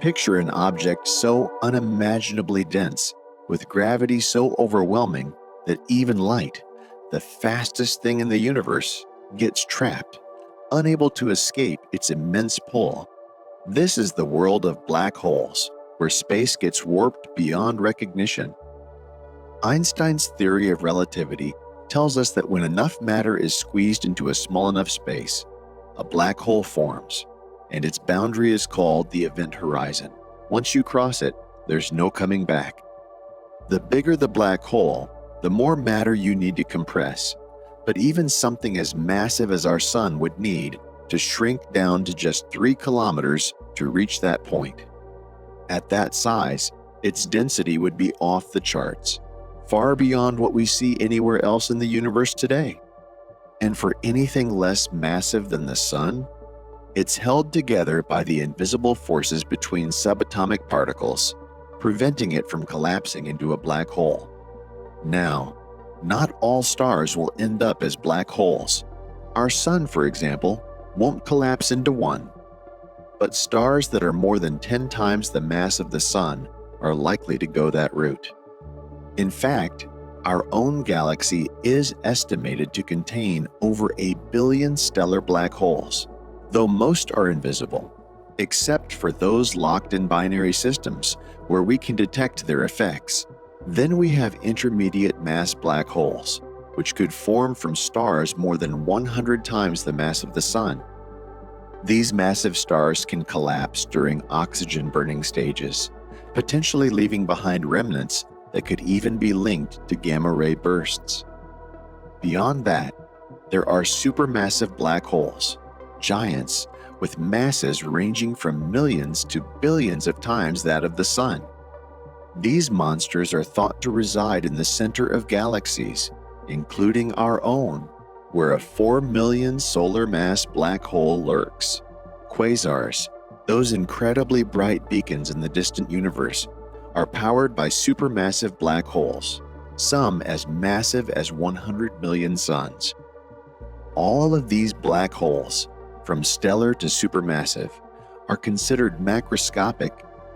Picture an object so unimaginably dense, with gravity so overwhelming that even light, the fastest thing in the universe, gets trapped, unable to escape its immense pull. This is the world of black holes, where space gets warped beyond recognition. Einstein's theory of relativity tells us that when enough matter is squeezed into a small enough space, a black hole forms, and its boundary is called the event horizon. Once you cross it, there's no coming back. The bigger the black hole, the more matter you need to compress, but even something as massive as our sun would need to shrink down to just 3 kilometers to reach that point. At that size, its density would be off the charts, far beyond what we see anywhere else in the universe today. And for anything less massive than the sun, it's held together by the invisible forces between subatomic particles, preventing it from collapsing into a black hole. Now, not all stars will end up as black holes. Our sun, for example, won't collapse into one. But stars that are more than 10 times the mass of the sun are likely to go that route. In fact, our own galaxy is estimated to contain over 1 billion stellar black holes, though most are invisible, except for those locked in binary systems where we can detect their effects. Then we have intermediate mass black holes, which could form from stars more than 100 times the mass of the sun. These massive stars can collapse during oxygen-burning stages, potentially leaving behind remnants that could even be linked to gamma-ray bursts. Beyond that, there are supermassive black holes, giants with masses ranging from millions to billions of times that of the sun. These monsters are thought to reside in the center of galaxies, including our own, where a 4 million solar mass black hole lurks. Quasars, those incredibly bright beacons in the distant universe, are powered by supermassive black holes, some as massive as 100 million suns. All of these black holes, from stellar to supermassive, are considered macroscopic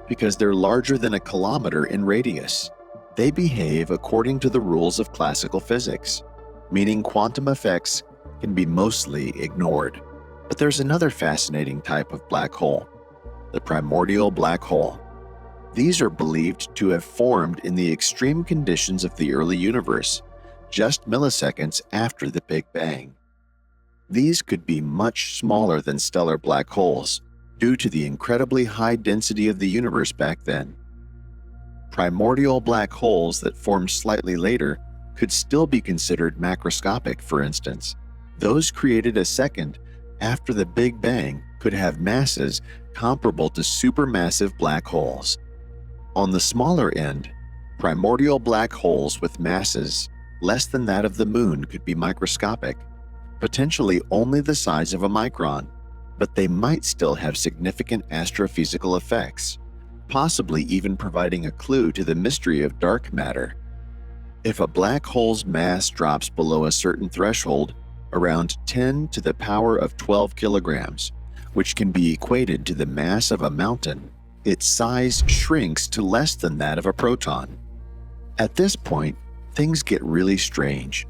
because they're larger than a kilometer in radius. They behave according to the rules of classical physics, meaning quantum effects can be mostly ignored. But there's another fascinating type of black hole, the primordial black hole. These are believed to have formed in the extreme conditions of the early universe, just milliseconds after the Big Bang. These could be much smaller than stellar black holes due to the incredibly high density of the universe back then. Primordial black holes that formed slightly later could still be considered macroscopic, for instance. Those created a second after the Big Bang could have masses comparable to supermassive black holes. On the smaller end, primordial black holes with masses less than that of the Moon could be microscopic, potentially only the size of a micron, but they might still have significant astrophysical effects, possibly even providing a clue to the mystery of dark matter. If a black hole's mass drops below a certain threshold, around 10 to the power of 12 kilograms, which can be equated to the mass of a mountain, its size shrinks to less than that of a proton. At this point, things get really strange.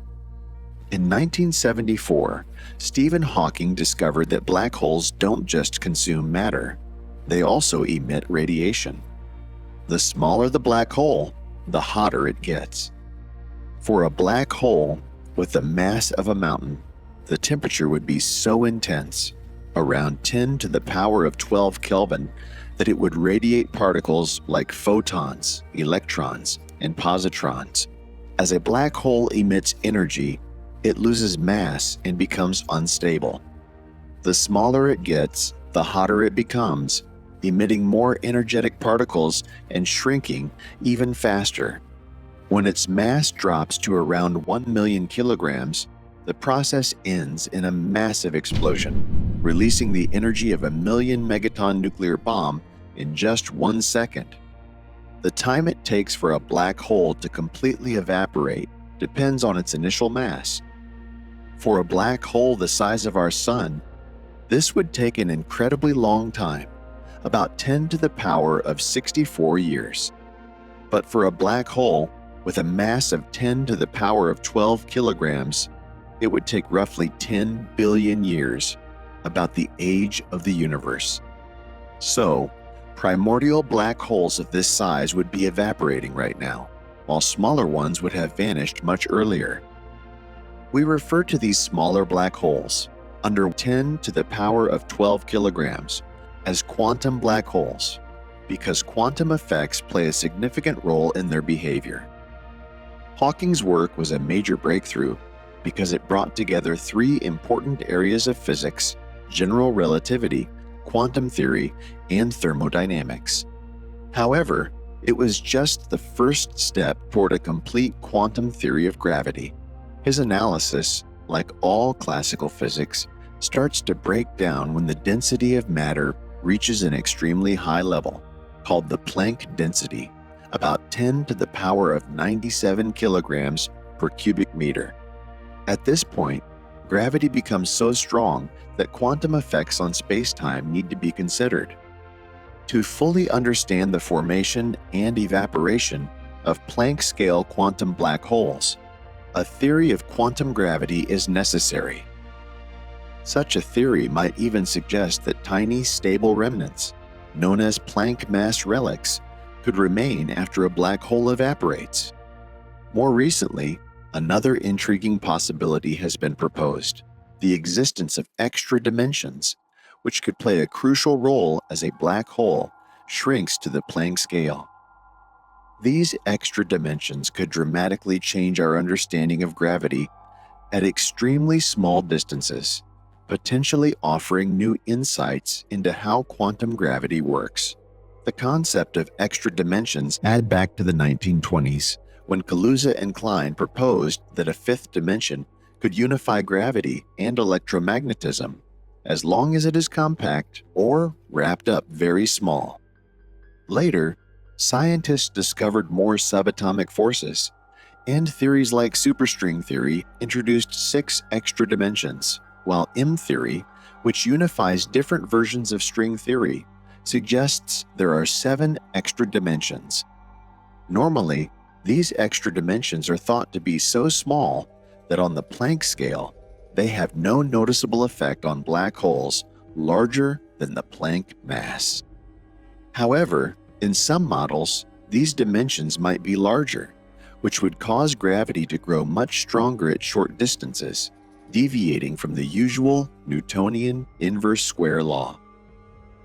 In 1974, Stephen Hawking discovered that black holes don't just consume matter, they also emit radiation. The smaller the black hole, the hotter it gets. For a black hole with the mass of a mountain, the temperature would be so intense, around 10 to the power of 12 Kelvin, that it would radiate particles like photons, electrons, and positrons. As a black hole emits energy, it loses mass and becomes unstable. The smaller it gets, the hotter it becomes, emitting more energetic particles and shrinking even faster. When its mass drops to around 1 million kilograms, the process ends in a massive explosion, releasing the energy of a 1 million megaton nuclear bomb in just 1 second. The time it takes for a black hole to completely evaporate depends on its initial mass. For a black hole the size of our sun, this would take an incredibly long time, about 10 to the power of 64 years. But for a black hole with a mass of 10 to the power of 12 kilograms, it would take roughly 10 billion years, about the age of the universe. So, primordial black holes of this size would be evaporating right now, while smaller ones would have vanished much earlier. We refer to these smaller black holes, under 10 to the power of 12 kilograms, as quantum black holes, because quantum effects play a significant role in their behavior. Hawking's work was a major breakthrough because it brought together three important areas of physics: general relativity, quantum theory, and thermodynamics. However, it was just the first step toward a complete quantum theory of gravity. His analysis, like all classical physics, starts to break down when the density of matter reaches an extremely high level, called the Planck density, about 10 to the power of 97 kilograms per cubic meter. At this point, gravity becomes so strong that quantum effects on space-time need to be considered. To fully understand the formation and evaporation of Planck-scale quantum black holes, a theory of quantum gravity is necessary. Such a theory might even suggest that tiny stable remnants, known as Planck mass relics, could remain after a black hole evaporates. More recently, another intriguing possibility has been proposed: the existence of extra dimensions, which could play a crucial role as a black hole shrinks to the Planck scale. These extra dimensions could dramatically change our understanding of gravity at extremely small distances, potentially offering new insights into how quantum gravity works. The concept of extra dimensions dates back to the 1920s, when Kaluza and Klein proposed that a fifth dimension could unify gravity and electromagnetism, as long as it is compact or wrapped up very small. Later, scientists discovered more subatomic forces, and theories like superstring theory introduced 6 extra dimensions, while M theory, which unifies different versions of string theory, suggests there are 7 extra dimensions. Normally, these extra dimensions are thought to be so small that on the Planck scale, they have no noticeable effect on black holes larger than the Planck mass. However, in some models, these dimensions might be larger, which would cause gravity to grow much stronger at short distances, deviating from the usual Newtonian inverse square law.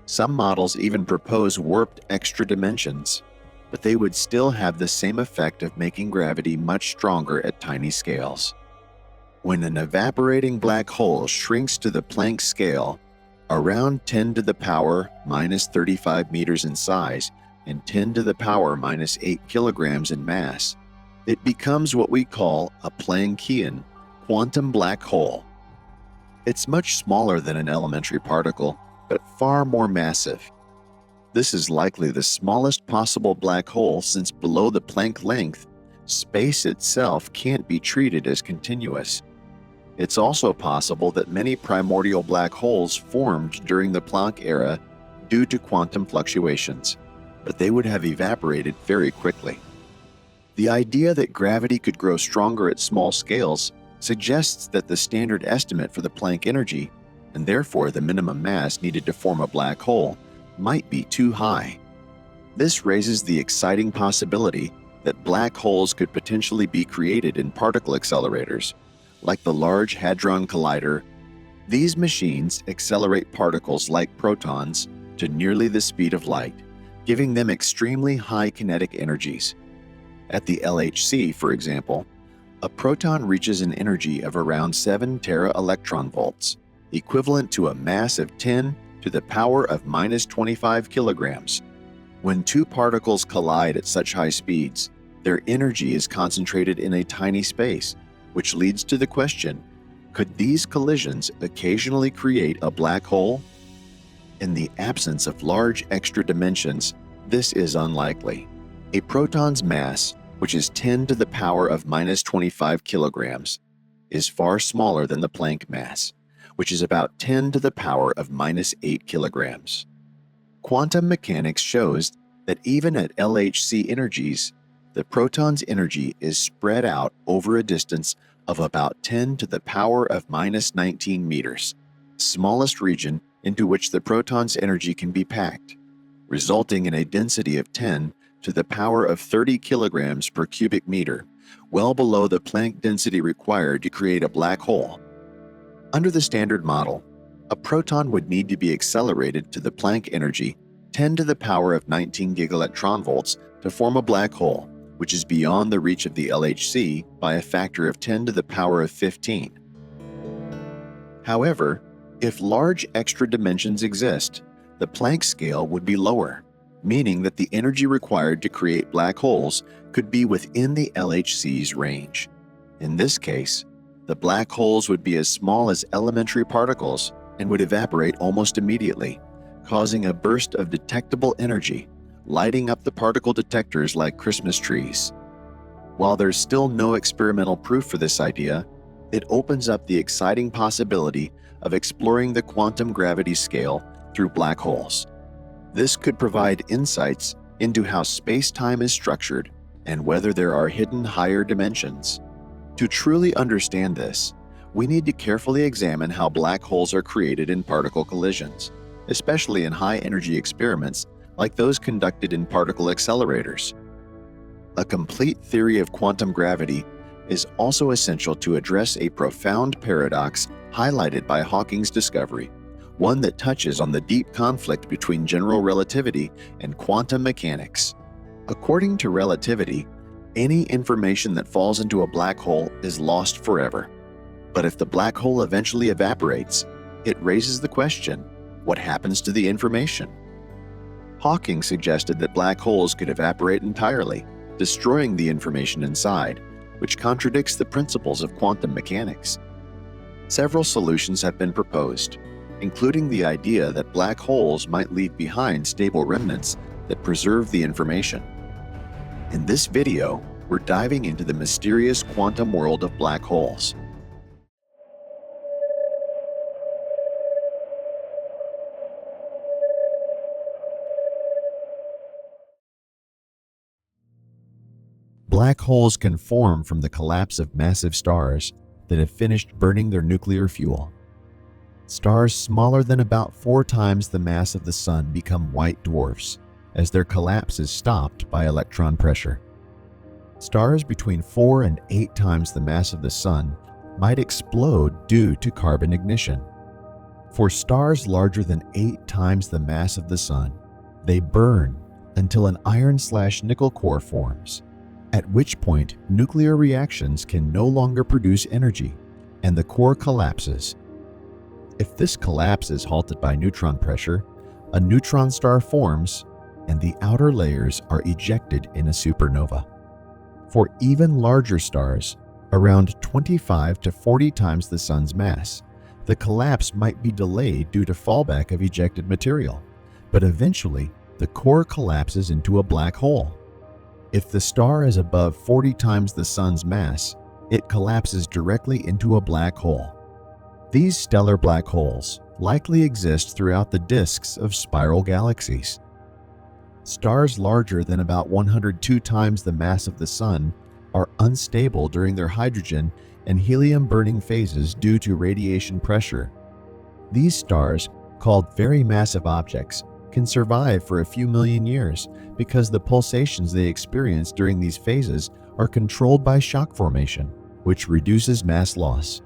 Some models even propose warped extra dimensions, but they would still have the same effect of making gravity much stronger at tiny scales. When an evaporating black hole shrinks to the Planck scale, around 10 to the power minus 35 meters in size and 10 to the power minus 8 kilograms in mass, it becomes what we call a Planckian quantum black hole. It's much smaller than an elementary particle, but far more massive. This is likely the smallest possible black hole, since below the Planck length, space itself can't be treated as continuous. It's also possible that many primordial black holes formed during the Planck era due to quantum fluctuations, but they would have evaporated very quickly. The idea that gravity could grow stronger at small scales suggests that the standard estimate for the Planck energy, and therefore the minimum mass needed to form a black hole, might be too high. This raises the exciting possibility that black holes could potentially be created in particle accelerators, like the Large Hadron Collider. These machines accelerate particles like protons to nearly the speed of light, giving them extremely high kinetic energies. At the LHC, for example, a proton reaches an energy of around 7 tera-electron volts, equivalent to a mass of 10 to the power of minus 25 kilograms. When two particles collide at such high speeds, their energy is concentrated in a tiny space, which leads to the question, could these collisions occasionally create a black hole? In the absence of large extra dimensions, this is unlikely. A proton's mass, which is 10 to the power of minus 25 kilograms, is far smaller than the Planck mass, which is about 10 to the power of minus 8 kilograms. Quantum mechanics shows that even at LHC energies, the proton's energy is spread out over a distance of about 10 to the power of minus 19 meters, the smallest region into which the proton's energy can be packed, resulting in a density of 10 to the power of 30 kilograms per cubic meter, well below the Planck density required to create a black hole. Under the Standard Model, a proton would need to be accelerated to the Planck energy 10 to the power of 19 gigaelectronvolts to form a black hole, which is beyond the reach of the LHC by a factor of 10 to the power of 15. However, if large extra dimensions exist, the Planck scale would be lower, meaning that the energy required to create black holes could be within the LHC's range. In this case, the black holes would be as small as elementary particles and would evaporate almost immediately, causing a burst of detectable energy, lighting up the particle detectors like Christmas trees. While there's still no experimental proof for this idea, it opens up the exciting possibility of exploring the quantum gravity scale through black holes. This could provide insights into how space-time is structured and whether there are hidden higher dimensions. To truly understand this, we need to carefully examine how black holes are created in particle collisions, especially in high-energy experiments like those conducted in particle accelerators. A complete theory of quantum gravity is also essential to address a profound paradox highlighted by Hawking's discovery, one that touches on the deep conflict between general relativity and quantum mechanics. According to relativity, any information that falls into a black hole is lost forever. But if the black hole eventually evaporates, it raises the question, what happens to the information? Hawking suggested that black holes could evaporate entirely, destroying the information inside, which contradicts the principles of quantum mechanics. Several solutions have been proposed, including the idea that black holes might leave behind stable remnants that preserve the information. In this video, we're diving into the mysterious quantum world of black holes. Black holes can form from the collapse of massive stars that have finished burning their nuclear fuel. Stars smaller than about 4 times the mass of the Sun become white dwarfs as their collapse is stopped by electron pressure. Stars between 4 and 8 times the mass of the Sun might explode due to carbon ignition. For stars larger than 8 times the mass of the Sun, they burn until an iron/nickel core forms, at which point nuclear reactions can no longer produce energy and the core collapses. If this collapse is halted by neutron pressure, a neutron star forms and the outer layers are ejected in a supernova. For even larger stars, around 25 to 40 times the Sun's mass, the collapse might be delayed due to fallback of ejected material, but eventually the core collapses into a black hole. If the star is above 40 times the Sun's mass, it collapses directly into a black hole. These stellar black holes likely exist throughout the disks of spiral galaxies. Stars larger than about 102 times the mass of the Sun are unstable during their hydrogen and helium-burning phases due to radiation pressure. These stars, called very massive objects, can survive for a few million years because the pulsations they experience during these phases are controlled by shock formation, which reduces mass loss.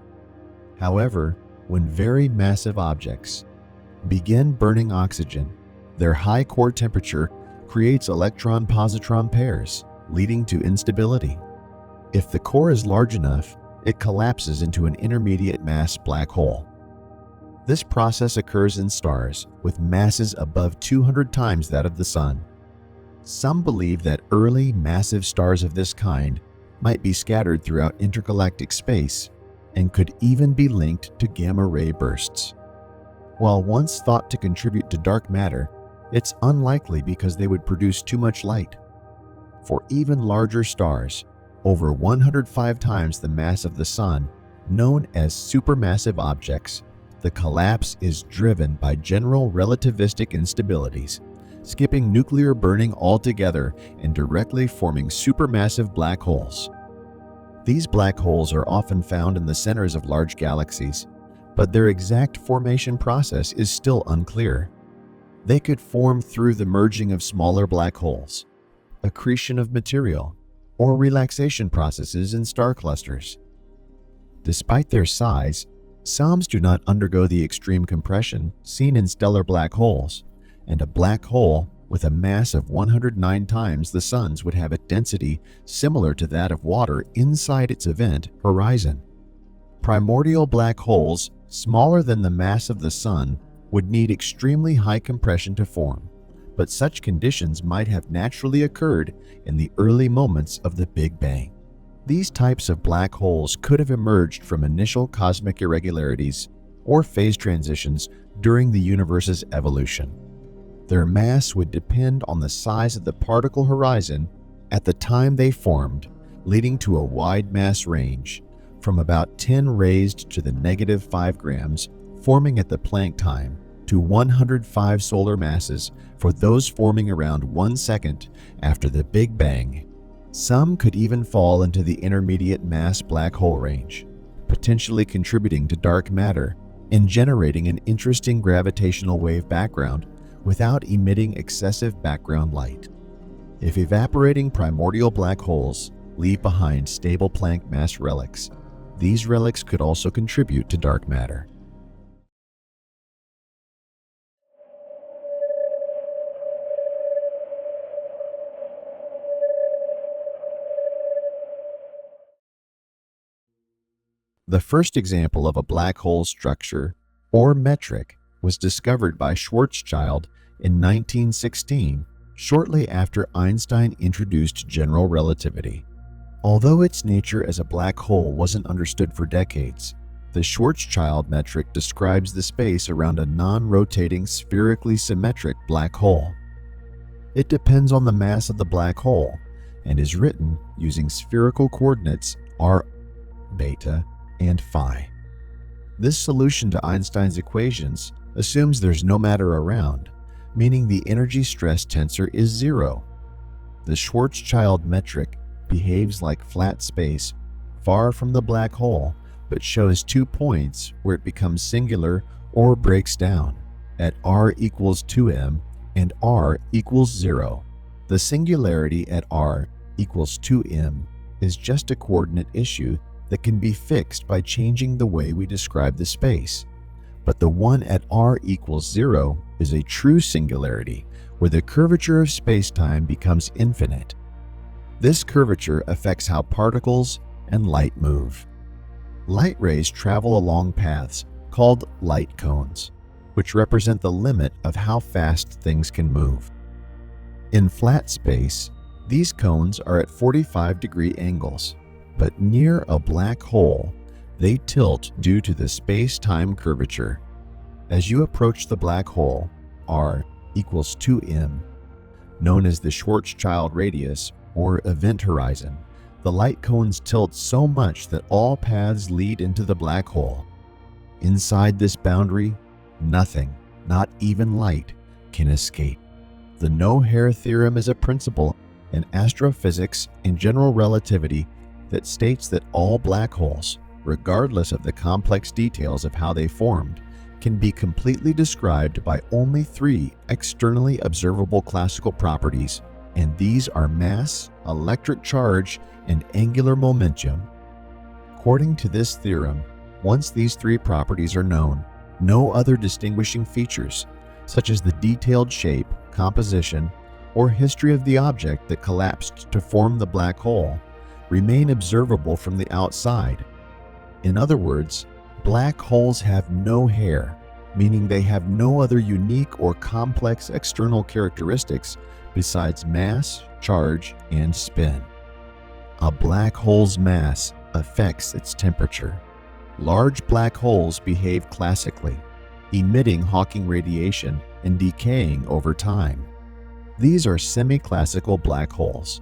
However, when very massive objects begin burning oxygen, their high core temperature creates electron-positron pairs, leading to instability. If the core is large enough, it collapses into an intermediate mass black hole. This process occurs in stars with masses above 200 times that of the Sun. Some believe that early massive stars of this kind might be scattered throughout intergalactic space and could even be linked to gamma-ray bursts. While once thought to contribute to dark matter, it's unlikely because they would produce too much light. For even larger stars, over 105 times the mass of the Sun, known as supermassive objects, the collapse is driven by general relativistic instabilities skipping nuclear burning altogether and directly forming supermassive black holes. These black holes are often found in the centers of large galaxies, but their exact formation process is still unclear. They could form through the merging of smaller black holes, accretion of material, or relaxation processes in star clusters. Despite their size, some do not undergo the extreme compression seen in stellar black holes, and a black hole with a mass of 109 times the Sun's would have a density similar to that of water inside its event horizon. Primordial black holes, smaller than the mass of the Sun, would need extremely high compression to form, but such conditions might have naturally occurred in the early moments of the Big Bang. These types of black holes could have emerged from initial cosmic irregularities or phase transitions during the universe's evolution. Their mass would depend on the size of the particle horizon at the time they formed, leading to a wide mass range, from about 10 raised to the negative 5 grams forming at the Planck time, to 105 solar masses for those forming around 1 second after the Big Bang. Some could even fall into the intermediate mass black hole range, potentially contributing to dark matter and generating an interesting gravitational wave background without emitting excessive background light. If evaporating primordial black holes leave behind stable Planck mass relics, these relics could also contribute to dark matter. The first example of a black hole structure, or metric, was discovered by Schwarzschild in 1916, shortly after Einstein introduced general relativity. Although its nature as a black hole wasn't understood for decades, the Schwarzschild metric describes the space around a non-rotating spherically symmetric black hole. It depends on the mass of the black hole and is written using spherical coordinates r, beta, and phi. This solution to Einstein's equations assumes there's no matter around, meaning the energy stress tensor is zero. The Schwarzschild metric behaves like flat space far from the black hole, but shows 2 points where it becomes singular or breaks down, at r equals 2m and r equals 0. The singularity at r equals 2m is just a coordinate issue that can be fixed by changing the way we describe the space. But the one at r equals 0 is a true singularity, where the curvature of spacetime becomes infinite. This curvature affects how particles and light move. Light rays travel along paths called light cones, which represent the limit of how fast things can move. In flat space, these cones are at 45-degree angles, but near a black hole, they tilt due to the space-time curvature. As you approach the black hole, r equals 2m, known as the Schwarzschild radius or event horizon, the light cones tilt so much that all paths lead into the black hole. Inside this boundary, nothing, not even light, can escape. The no-hair theorem is a principle in astrophysics and general relativity that states that all black holes, regardless of the complex details of how they formed, can be completely described by only 3 externally observable classical properties, and these are mass, electric charge, and angular momentum. According to this theorem, once these 3 properties are known, no other distinguishing features, such as the detailed shape, composition, or history of the object that collapsed to form the black hole, remain observable from the outside. In other words, black holes have no hair, meaning they have no other unique or complex external characteristics besides mass, charge, and spin. A black hole's mass affects its temperature. Large black holes behave classically, emitting Hawking radiation and decaying over time. These are semi-classical black holes.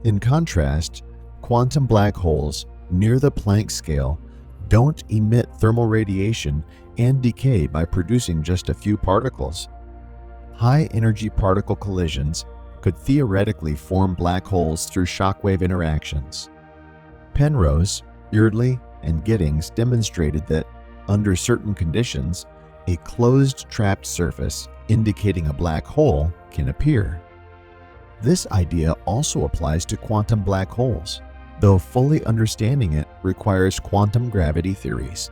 In contrast, quantum black holes near the Planck scale don't emit thermal radiation and decay by producing just a few particles. High-energy particle collisions could theoretically form black holes through shockwave interactions. Penrose, Eardley, and Giddings demonstrated that, under certain conditions, a closed trapped surface indicating a black hole can appear. This idea also applies to quantum black holes, though fully understanding it requires quantum gravity theories.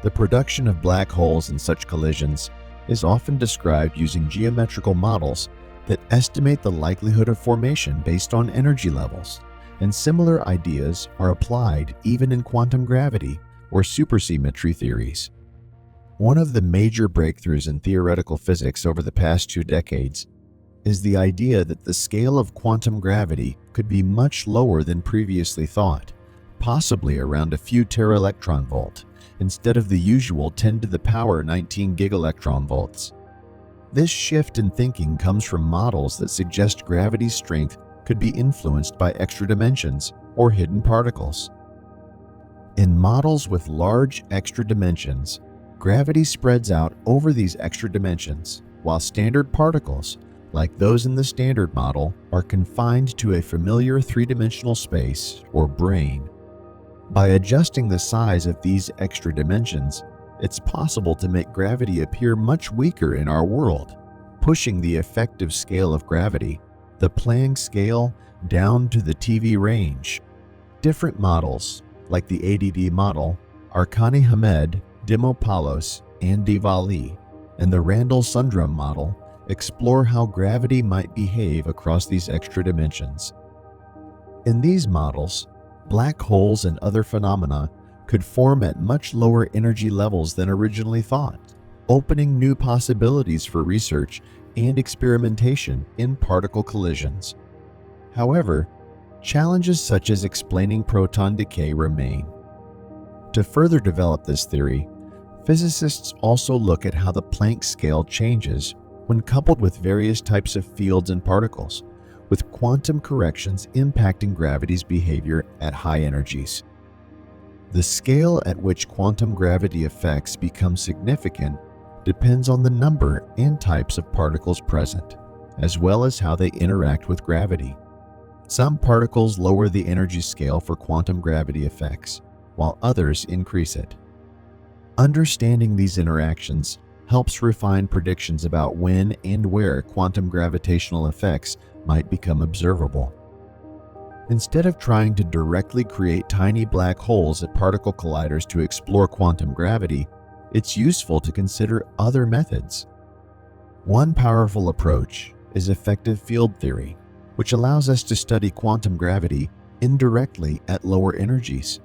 The production of black holes in such collisions is often described using geometrical models that estimate the likelihood of formation based on energy levels, and similar ideas are applied even in quantum gravity or supersymmetry theories. One of the major breakthroughs in theoretical physics over the past 2 decades is the idea that the scale of quantum gravity could be much lower than previously thought, possibly around a few tera-electron-volt, instead of the usual 10 to the power 19 gigaelectron-volts. This shift in thinking comes from models that suggest gravity's strength could be influenced by extra dimensions or hidden particles. In models with large extra dimensions, gravity spreads out over these extra dimensions, while standard particles, like those in the Standard Model, are confined to a familiar three-dimensional space or brane. By adjusting the size of these extra dimensions, it's possible to make gravity appear much weaker in our world, pushing the effective scale of gravity, the Planck scale, down to the TV range. Different models, like the ADD model, Arkani Hamed, Dimopoulos, and Diwali, and the Randall-Sundrum model explore how gravity might behave across these extra dimensions. In these models, black holes and other phenomena could form at much lower energy levels than originally thought, opening new possibilities for research and experimentation in particle collisions. However, challenges such as explaining proton decay remain. To further develop this theory, physicists also look at how the Planck scale changes when coupled with various types of fields and particles, with quantum corrections impacting gravity's behavior at high energies. The scale at which quantum gravity effects become significant depends on the number and types of particles present, as well as how they interact with gravity. Some particles lower the energy scale for quantum gravity effects, while others increase it. Understanding these interactions helps refine predictions about when and where quantum gravitational effects might become observable. Instead of trying to directly create tiny black holes at particle colliders to explore quantum gravity, it's useful to consider other methods. One powerful approach is effective field theory, which allows us to study quantum gravity indirectly at lower energies.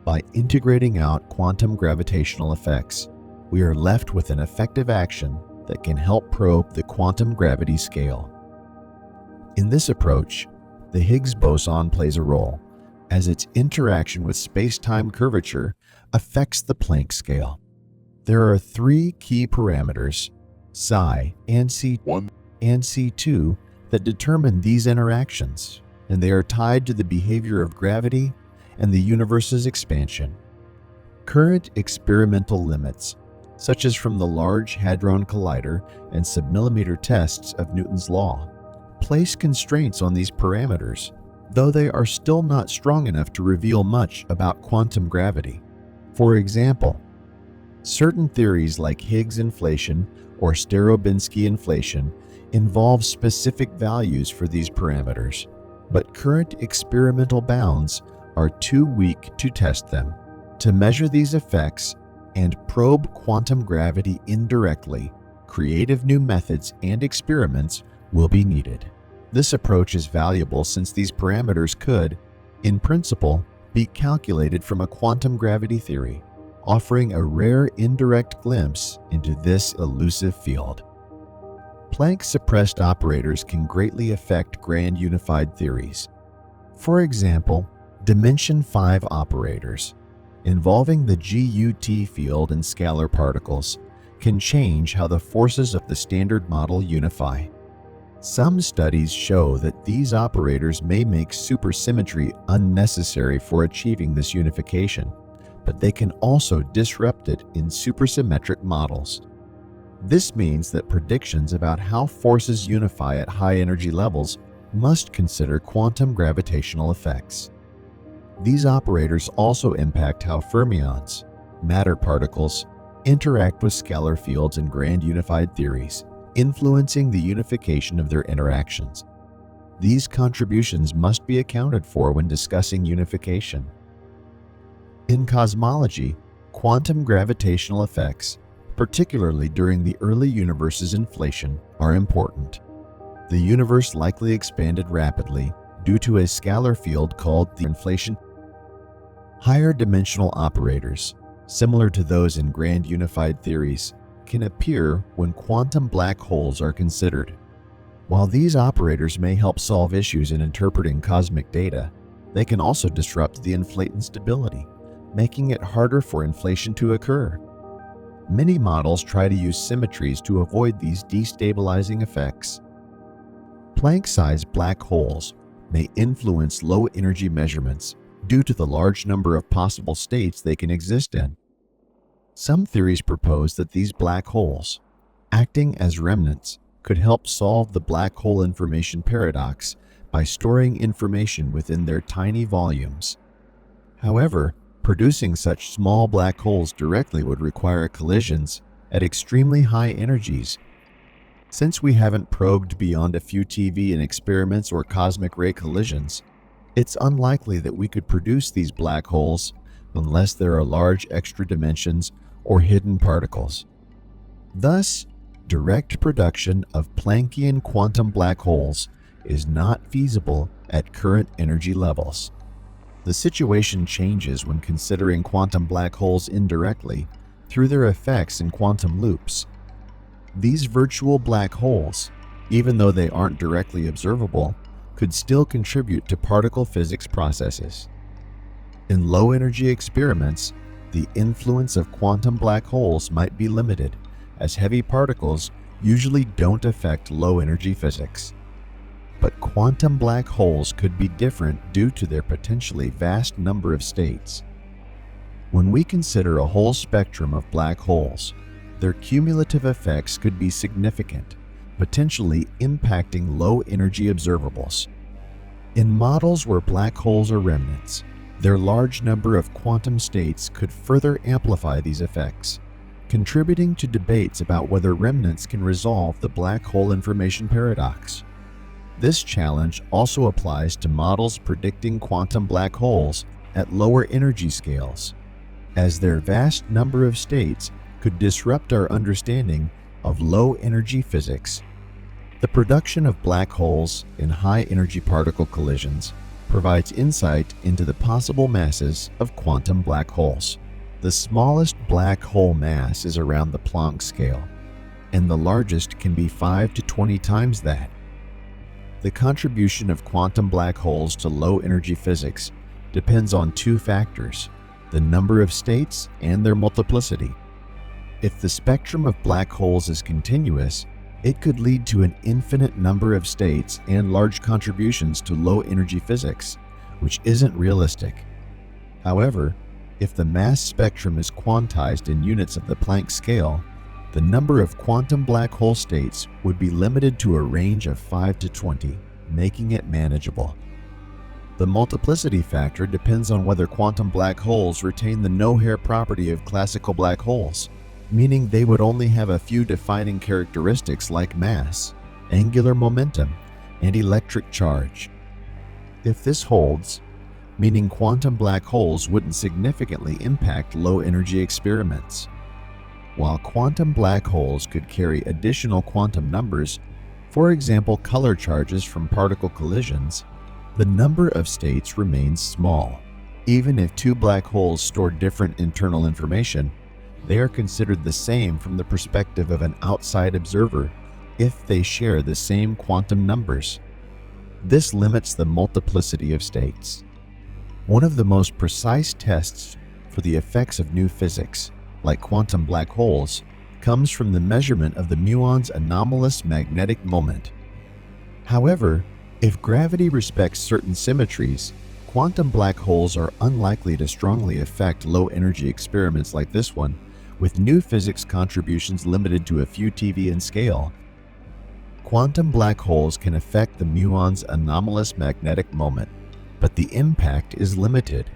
By integrating out quantum gravitational effects, we are left with an effective action that can help probe the quantum gravity scale. In this approach, the Higgs boson plays a role, as its interaction with space-time curvature affects the Planck scale. There are 3 key parameters, psi and C1 and C2, that determine these interactions, and they are tied to the behavior of gravity and the universe's expansion. Current experimental limits, such as from the Large Hadron Collider and submillimeter tests of Newton's law, place constraints on these parameters, though they are still not strong enough to reveal much about quantum gravity. For example, certain theories like Higgs inflation or Starobinsky inflation involve specific values for these parameters, but current experimental bounds are too weak to test them. To measure these effects and probe quantum gravity indirectly, creative new methods and experiments will be needed. This approach is valuable since these parameters could, in principle, be calculated from a quantum gravity theory, offering a rare indirect glimpse into this elusive field. Planck-suppressed operators can greatly affect grand unified theories. For example, dimension 5 operators, involving the GUT field and scalar particles, can change how the forces of the Standard Model unify. Some studies show that these operators may make supersymmetry unnecessary for achieving this unification, but they can also disrupt it in supersymmetric models. This means that predictions about how forces unify at high energy levels must consider quantum gravitational effects. These operators also impact how fermions, matter particles, interact with scalar fields in grand unified theories, influencing the unification of their interactions. These contributions must be accounted for when discussing unification. In cosmology, quantum gravitational effects, particularly during the early universe's inflation, are important. The universe likely expanded rapidly due to a scalar field called the inflation. Higher dimensional operators, similar to those in grand unified theories, can appear when quantum black holes are considered. While these operators may help solve issues in interpreting cosmic data, they can also disrupt the inflaton stability, making it harder for inflation to occur. Many models try to use symmetries to avoid these destabilizing effects. Planck-sized black holes may influence low-energy measurements due to the large number of possible states they can exist in. Some theories propose that these black holes, acting as remnants, could help solve the black hole information paradox by storing information within their tiny volumes. However, producing such small black holes directly would require collisions at extremely high energies. Since we haven't probed beyond a few TV and experiments or cosmic ray collisions, it's unlikely that we could produce these black holes unless there are large extra dimensions or hidden particles. Thus, direct production of Planckian quantum black holes is not feasible at current energy levels. The situation changes when considering quantum black holes indirectly through their effects in quantum loops. These virtual black holes, even though they aren't directly observable, could still contribute to particle physics processes. In low-energy experiments, the influence of quantum black holes might be limited, as heavy particles usually don't affect low-energy physics. But quantum black holes could be different due to their potentially vast number of states. When we consider a whole spectrum of black holes, their cumulative effects could be significant, potentially impacting low-energy observables. In models where black holes are remnants, their large number of quantum states could further amplify these effects, contributing to debates about whether remnants can resolve the black hole information paradox. This challenge also applies to models predicting quantum black holes at lower energy scales, as their vast number of states could disrupt our understanding of low-energy physics. The production of black holes in high-energy particle collisions provides insight into the possible masses of quantum black holes. The smallest black hole mass is around the Planck scale, and the largest can be 5 to 20 times that. The contribution of quantum black holes to low-energy physics depends on two factors: the number of states and their multiplicity. If the spectrum of black holes is continuous, it could lead to an infinite number of states and large contributions to low-energy physics, which isn't realistic. However, if the mass spectrum is quantized in units of the Planck scale, the number of quantum black hole states would be limited to a range of 5 to 20, making it manageable. The multiplicity factor depends on whether quantum black holes retain the no-hair property of classical black holes, meaning they would only have a few defining characteristics like mass, angular momentum, and electric charge. If this holds, meaning quantum black holes wouldn't significantly impact low-energy experiments. While quantum black holes could carry additional quantum numbers, for example color charges from particle collisions, the number of states remains small. Even if two black holes store different internal information, they are considered the same from the perspective of an outside observer if they share the same quantum numbers. This limits the multiplicity of states. One of the most precise tests for the effects of new physics, like quantum black holes, comes from the measurement of the muon's anomalous magnetic moment. However, if gravity respects certain symmetries, quantum black holes are unlikely to strongly affect low-energy experiments like this one, with new physics contributions limited to a few TeV in scale. Quantum black holes can affect the muon's anomalous magnetic moment, but the impact is limited.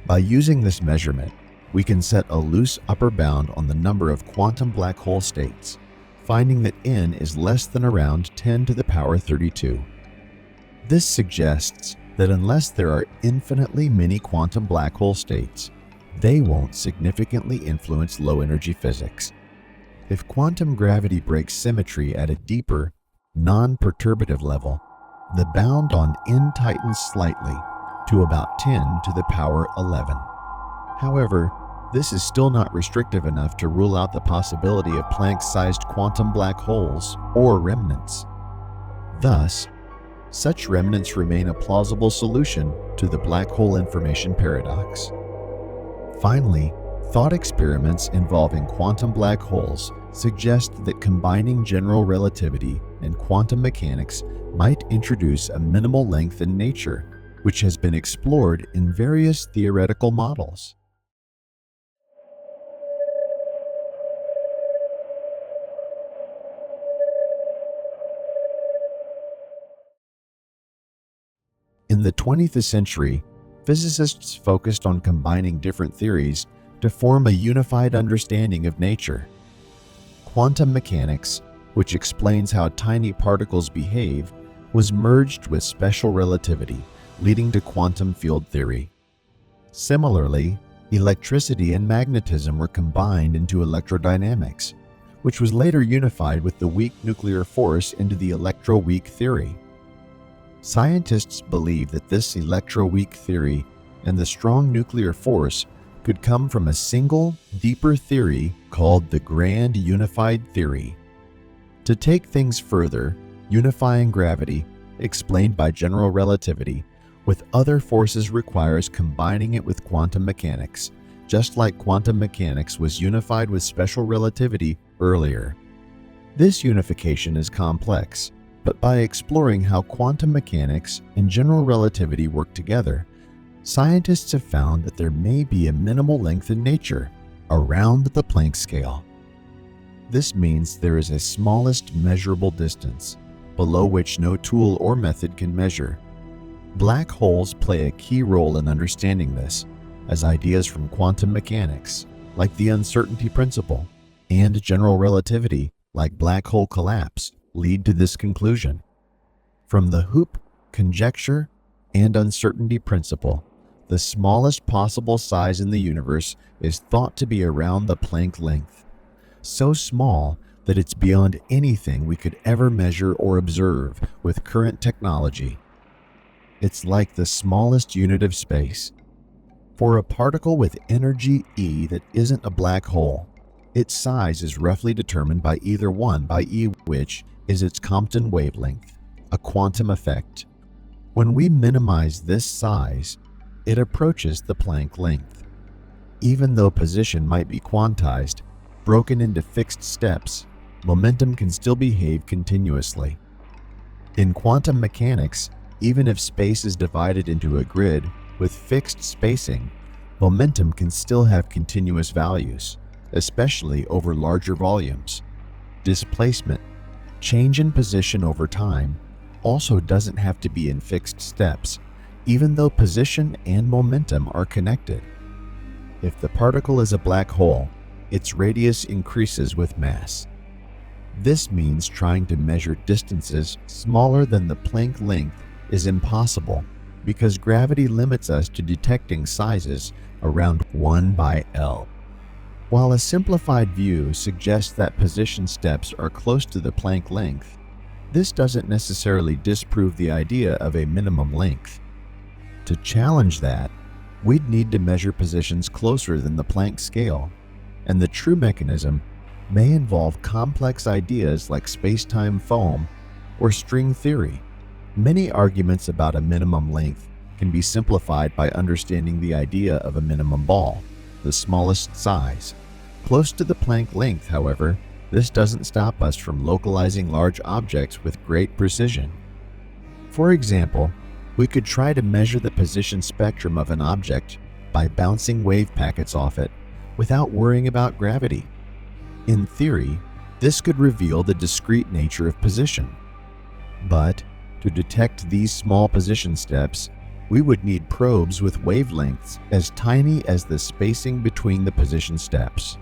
By using this measurement, we can set a loose upper bound on the number of quantum black hole states, finding that n is less than around 10 to the power 32. This suggests that unless there are infinitely many quantum black hole states, they won't significantly influence low-energy physics. If quantum gravity breaks symmetry at a deeper, non-perturbative level, the bound on n tightens slightly to about 10 to the power 11. However, this is still not restrictive enough to rule out the possibility of Planck-sized quantum black holes or remnants. Thus, such remnants remain a plausible solution to the black hole information paradox. Finally, thought experiments involving quantum black holes suggest that combining general relativity and quantum mechanics might introduce a minimal length in nature, which has been explored in various theoretical models. In the 20th century, physicists focused on combining different theories to form a unified understanding of nature. Quantum mechanics, which explains how tiny particles behave, was merged with special relativity, leading to quantum field theory. Similarly, electricity and magnetism were combined into electrodynamics, which was later unified with the weak nuclear force into the electroweak theory. Scientists believe that this electroweak theory and the strong nuclear force could come from a single, deeper theory called the Grand Unified Theory. To take things further, unifying gravity, explained by general relativity, with other forces requires combining it with quantum mechanics, just like quantum mechanics was unified with special relativity earlier. This unification is complex, but by exploring how quantum mechanics and general relativity work together, scientists have found that there may be a minimal length in nature, around the Planck scale. This means there is a smallest measurable distance, below which no tool or method can measure. Black holes play a key role in understanding this, as ideas from quantum mechanics, like the uncertainty principle, and general relativity, like black hole collapse, lead to this conclusion. From the Hooke, conjecture, and uncertainty principle, the smallest possible size in the universe is thought to be around the Planck length, so small that it's beyond anything we could ever measure or observe with current technology. It's like the smallest unit of space. For a particle with energy E that isn't a black hole, its size is roughly determined by either 1 by E, which is its Compton wavelength, a quantum effect. When we minimize this size, it approaches the Planck length. Even though position might be quantized, broken into fixed steps, momentum can still behave continuously. In quantum mechanics, even if space is divided into a grid with fixed spacing, momentum can still have continuous values, especially over larger volumes. Displacement, change in position over time, also doesn't have to be in fixed steps, even though position and momentum are connected. If the particle is a black hole, its radius increases with mass. This means trying to measure distances smaller than the Planck length is impossible because gravity limits us to detecting sizes around 1 by L. While a simplified view suggests that position steps are close to the Planck length, this doesn't necessarily disprove the idea of a minimum length. To challenge that, we'd need to measure positions closer than the Planck scale, and the true mechanism may involve complex ideas like space-time foam or string theory. Many arguments about a minimum length can be simplified by understanding the idea of a minimum ball, the smallest size. Close to the Planck length, however, this doesn't stop us from localizing large objects with great precision. For example, we could try to measure the position spectrum of an object by bouncing wave packets off it, without worrying about gravity. In theory, this could reveal the discrete nature of position. But to detect these small position steps, we would need probes with wavelengths as tiny as the spacing between the position steps.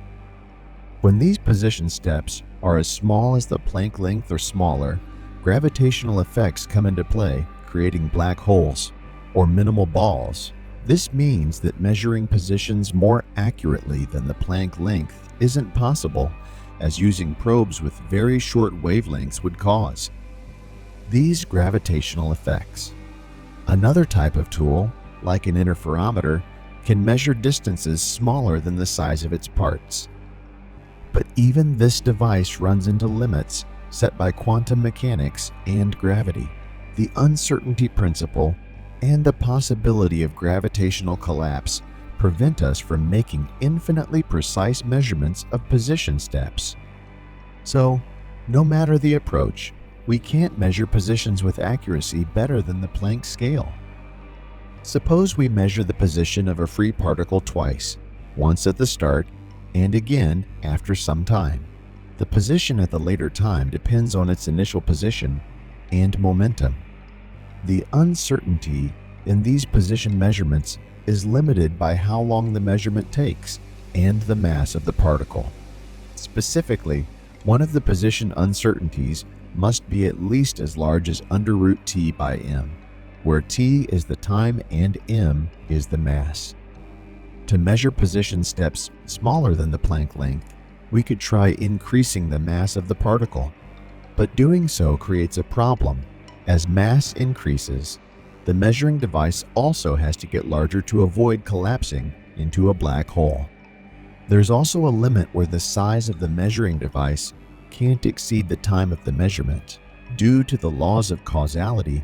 When these position steps are as small as the Planck length or smaller, gravitational effects come into play, creating black holes or minimal balls. This means that measuring positions more accurately than the Planck length isn't possible, as using probes with very short wavelengths would cause. These gravitational effects. Another type of tool, like an interferometer, can measure distances smaller than the size of its parts. But even this device runs into limits set by quantum mechanics and gravity. The uncertainty principle and the possibility of gravitational collapse prevent us from making infinitely precise measurements of position steps. So, no matter the approach, we can't measure positions with accuracy better than the Planck scale. Suppose we measure the position of a free particle twice, once at the start and again after some time. The position at the later time depends on its initial position and momentum. The uncertainty in these position measurements is limited by how long the measurement takes and the mass of the particle. Specifically, one of the position uncertainties must be at least as large as under root t by m, where t is the time and m is the mass. To measure position steps smaller than the Planck length, we could try increasing the mass of the particle, but doing so creates a problem. As mass increases, the measuring device also has to get larger to avoid collapsing into a black hole. There's also a limit where the size of the measuring device can't exceed the time of the measurement. Due to the laws of causality,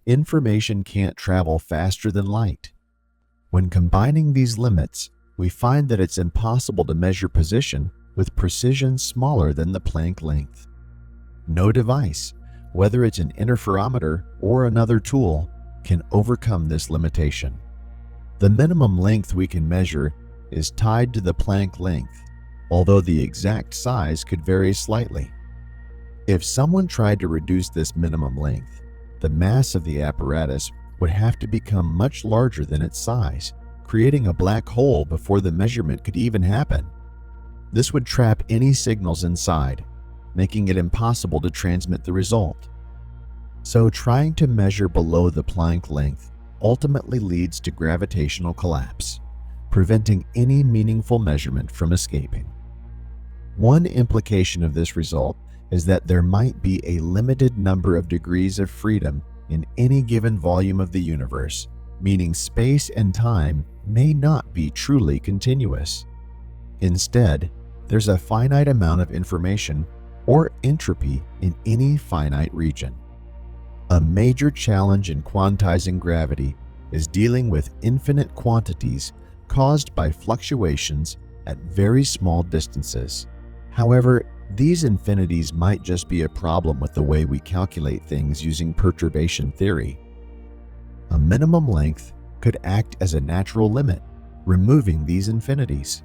information can't travel faster than light. When combining these limits, we find that it's impossible to measure position with precision smaller than the Planck length. No device, whether it's an interferometer or another tool, can overcome this limitation. The minimum length we can measure is tied to the Planck length, although the exact size could vary slightly. If someone tried to reduce this minimum length, the mass of the apparatus would have to become much larger than its size, creating a black hole before the measurement could even happen. This would trap any signals inside, making it impossible to transmit the result. So trying to measure below the Planck length ultimately leads to gravitational collapse, preventing any meaningful measurement from escaping. One implication of this result is that there might be a limited number of degrees of freedom in any given volume of the universe, meaning space and time may not be truly continuous. Instead, there's a finite amount of information or entropy in any finite region. A major challenge in quantizing gravity is dealing with infinite quantities caused by fluctuations at very small distances. However, these infinities might just be a problem with the way we calculate things using perturbation theory. A minimum length could act as a natural limit, removing these infinities.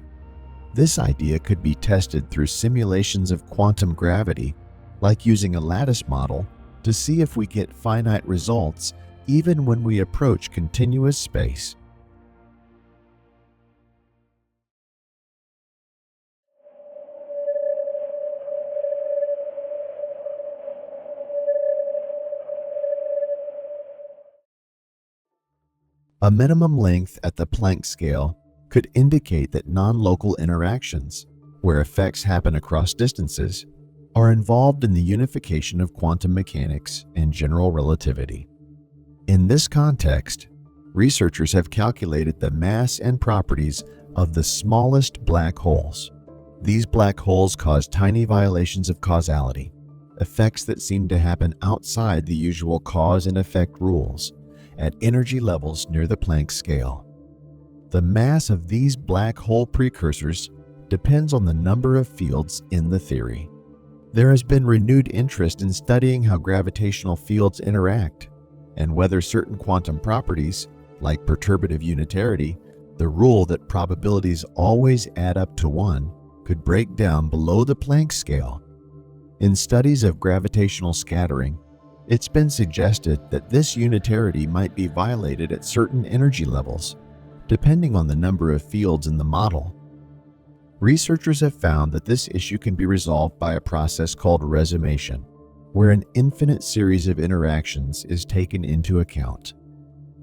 This idea could be tested through simulations of quantum gravity, like using a lattice model, to see if we get finite results even when we approach continuous space. A minimum length at the Planck scale could indicate that non-local interactions, where effects happen across distances, are involved in the unification of quantum mechanics and general relativity. In this context, researchers have calculated the mass and properties of the smallest black holes. These black holes cause tiny violations of causality, effects that seem to happen outside the usual cause and effect rules, at energy levels near the Planck scale. The mass of these black hole precursors depends on the number of fields in the theory. There has been renewed interest in studying how gravitational fields interact and whether certain quantum properties, like perturbative unitarity, The rule that probabilities always add up to 1 could break down below the Planck scale. In studies of gravitational scattering, it's been suggested that this unitarity might be violated at certain energy levels, depending on the number of fields in the model. Researchers have found that this issue can be resolved by a process called resumation, where an infinite series of interactions is taken into account.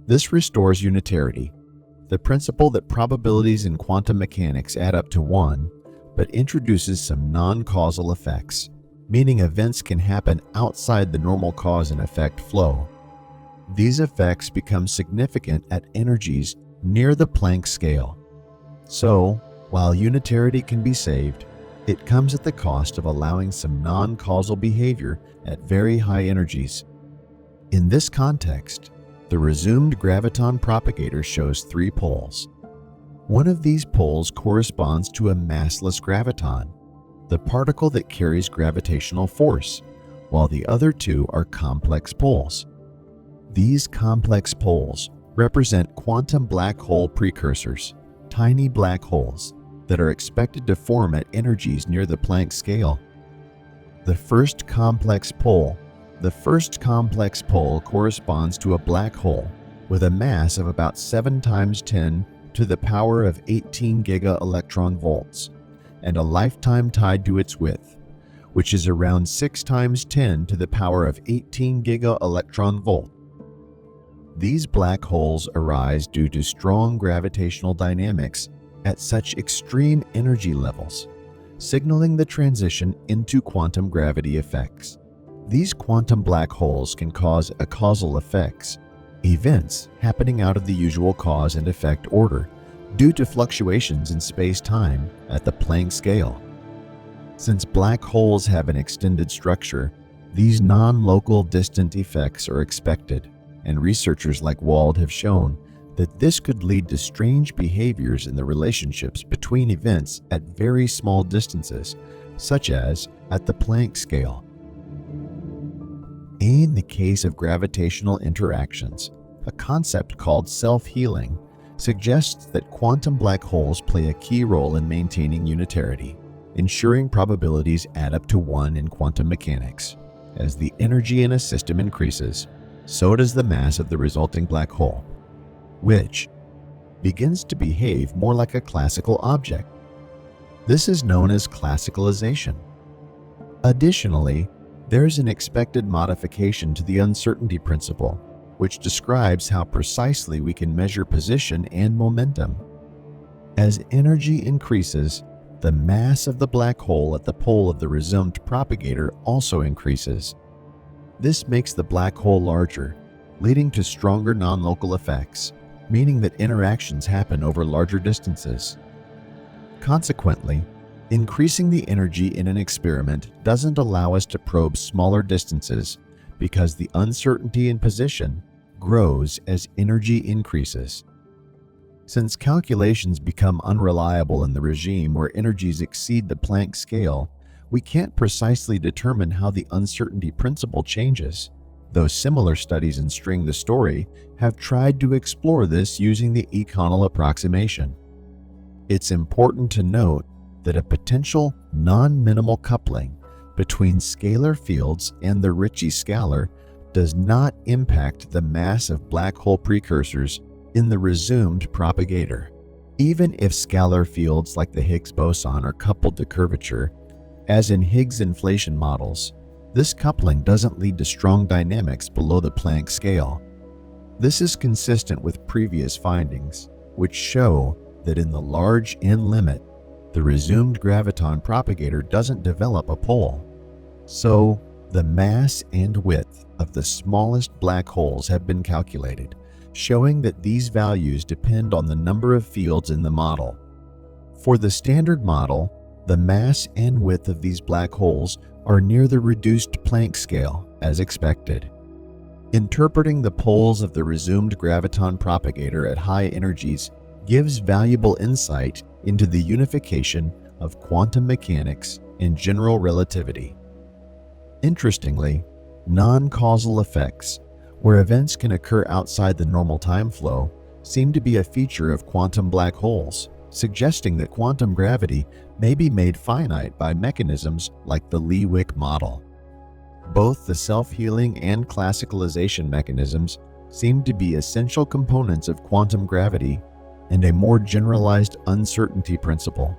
This restores unitarity, the principle that probabilities in quantum mechanics add up to 1, but introduces some non-causal effects, meaning events can happen outside the normal cause and effect flow. These effects become significant at energies near the Planck scale. So, while unitarity can be saved, it comes at the cost of allowing some non-causal behavior at very high energies. In this context, the resumed graviton propagator shows 3 poles. One of these poles corresponds to a massless graviton, the particle that carries gravitational force, while the other 2 are complex poles. These complex poles represent quantum black hole precursors, tiny black holes that are expected to form at energies near the Planck scale. The first complex pole corresponds to a black hole with a mass of about 7 times 10 to the power of 18 giga-electron volts and a lifetime tied to its width, which is around 6 times 10 to the power of 18 giga-electron volt. These black holes arise due to strong gravitational dynamics at such extreme energy levels, signaling the transition into quantum gravity effects. These quantum black holes can cause acausal effects, events happening out of the usual cause and effect order due to fluctuations in space-time at the Planck scale. Since black holes have an extended structure, these non-local distant effects are expected, and researchers like Wald have shown that this could lead to strange behaviors in the relationships between events at very small distances, such as at the Planck scale. In the case of gravitational interactions, a concept called self-healing suggests that quantum black holes play a key role in maintaining unitarity, ensuring probabilities add up to 1 in quantum mechanics. As the energy in a system increases, so does the mass of the resulting black hole, which begins to behave more like a classical object. This is known as classicalization. Additionally, there's an expected modification to the uncertainty principle, which describes how precisely we can measure position and momentum. As energy increases, the mass of the black hole at the pole of the resumed propagator also increases. This makes the black hole larger, leading to stronger non-local effects, meaning that interactions happen over larger distances. Consequently, increasing the energy in an experiment doesn't allow us to probe smaller distances because the uncertainty in position grows as energy increases. Since calculations become unreliable in the regime where energies exceed the Planck scale, we can't precisely determine how the uncertainty principle changes, though similar studies in String the Story have tried to explore this using the econal approximation. It's important to note that a potential non-minimal coupling between scalar fields and the Ricci scalar does not impact the mass of black hole precursors in the resumed propagator. Even if scalar fields like the Higgs boson are coupled to curvature, as in Higgs inflation models, this coupling doesn't lead to strong dynamics below the Planck scale. This is consistent with previous findings, which show that in the large N limit, the resumed graviton propagator doesn't develop a pole. So, the mass and width of the smallest black holes have been calculated, showing that these values depend on the number of fields in the model. For the standard model, the mass and width of these black holes are near the reduced Planck scale, as expected. Interpreting the poles of the resumed graviton propagator at high energies gives valuable insight into the unification of quantum mechanics and general relativity. Interestingly, non-causal effects, where events can occur outside the normal time flow, seem to be a feature of quantum black holes, suggesting that quantum gravity may be made finite by mechanisms like the Lee-Wick model. Both the self-healing and classicalization mechanisms seem to be essential components of quantum gravity and a more generalized uncertainty principle.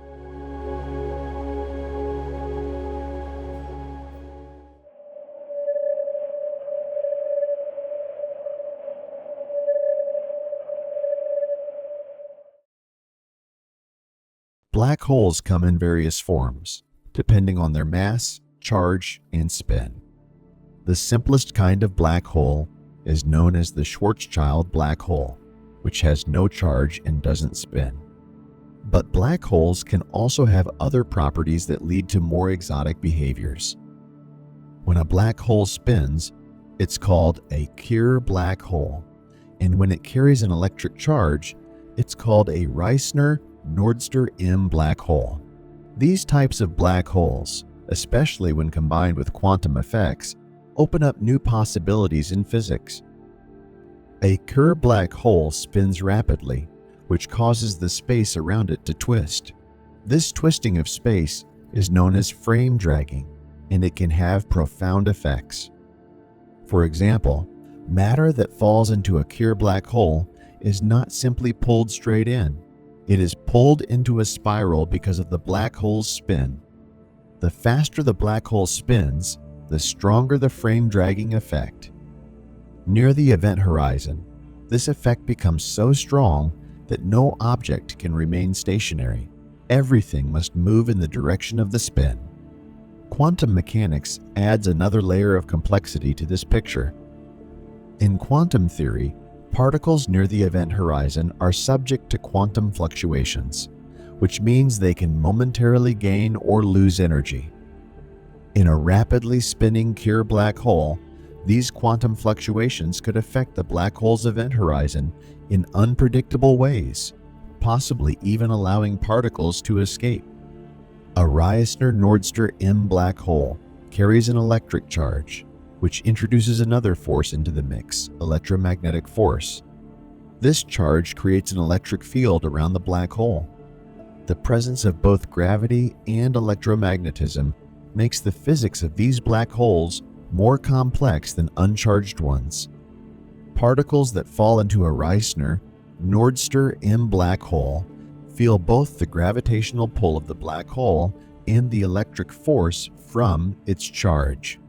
Black holes come in various forms, depending on their mass, charge, and spin. The simplest kind of black hole is known as the Schwarzschild black hole, which has no charge and doesn't spin. But black holes can also have other properties that lead to more exotic behaviors. When a black hole spins, it's called a Kerr black hole, and when it carries an electric charge, it's called a Reissner-Nordster M black hole. These types of black holes, especially when combined with quantum effects, open up new possibilities in physics. A Kerr black hole spins rapidly, which causes the space around it to twist. This twisting of space is known as frame dragging, and it can have profound effects. For example, matter that falls into a Kerr black hole is not simply pulled straight in. It is pulled into a spiral because of the black hole's spin. The faster the black hole spins, the stronger the frame dragging effect. Near the event horizon, this effect becomes so strong that no object can remain stationary. Everything must move in the direction of the spin. Quantum mechanics adds another layer of complexity to this picture. In quantum theory, particles near the event horizon are subject to quantum fluctuations, which means they can momentarily gain or lose energy. In a rapidly spinning Kerr black hole, these quantum fluctuations could affect the black hole's event horizon in unpredictable ways, possibly even allowing particles to escape. A Reissner-Nordster M black hole carries an electric charge, which introduces another force into the mix, electromagnetic force. This charge creates an electric field around the black hole. The presence of both gravity and electromagnetism makes the physics of these black holes more complex than uncharged ones. Particles that fall into a Reissner-Nordster M black hole feel both the gravitational pull of the black hole and the electric force from its charge.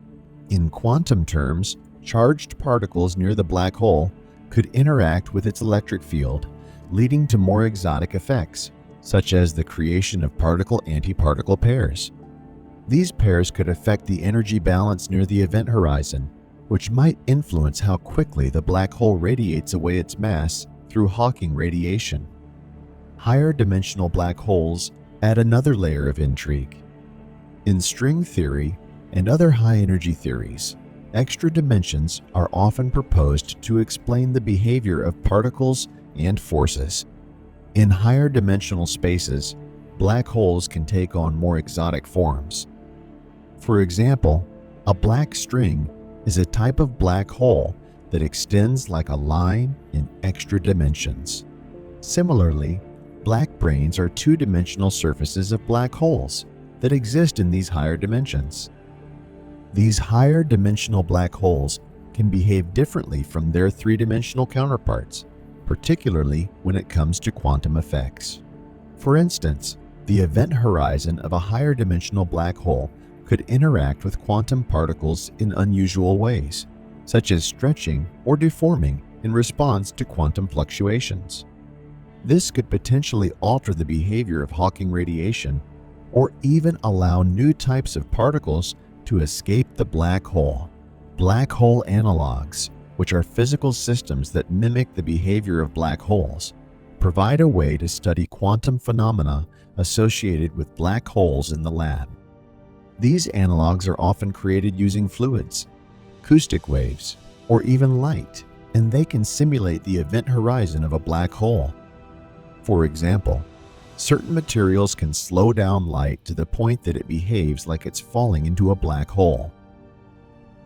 In quantum terms, charged particles near the black hole could interact with its electric field, leading to more exotic effects, such as the creation of particle-antiparticle pairs. These pairs could affect the energy balance near the event horizon, which might influence how quickly the black hole radiates away its mass through Hawking radiation. Higher dimensional black holes add another layer of intrigue. In string theory and other high-energy theories, extra dimensions are often proposed to explain the behavior of particles and forces. In higher dimensional spaces, black holes can take on more exotic forms. For example, a black string is a type of black hole that extends like a line in extra dimensions. Similarly, black brains are two-dimensional surfaces of black holes that exist in these higher dimensions. These higher dimensional black holes can behave differently from their three-dimensional counterparts, particularly when it comes to quantum effects. For instance, the event horizon of a higher dimensional black hole could interact with quantum particles in unusual ways, such as stretching or deforming in response to quantum fluctuations. This could potentially alter the behavior of Hawking radiation or even allow new types of particles to escape the black hole. Black hole analogs, which are physical systems that mimic the behavior of black holes, provide a way to study quantum phenomena associated with black holes in the lab. These analogs are often created using fluids, acoustic waves, or even light, and they can simulate the event horizon of a black hole. For example, certain materials can slow down light to the point that it behaves like it's falling into a black hole.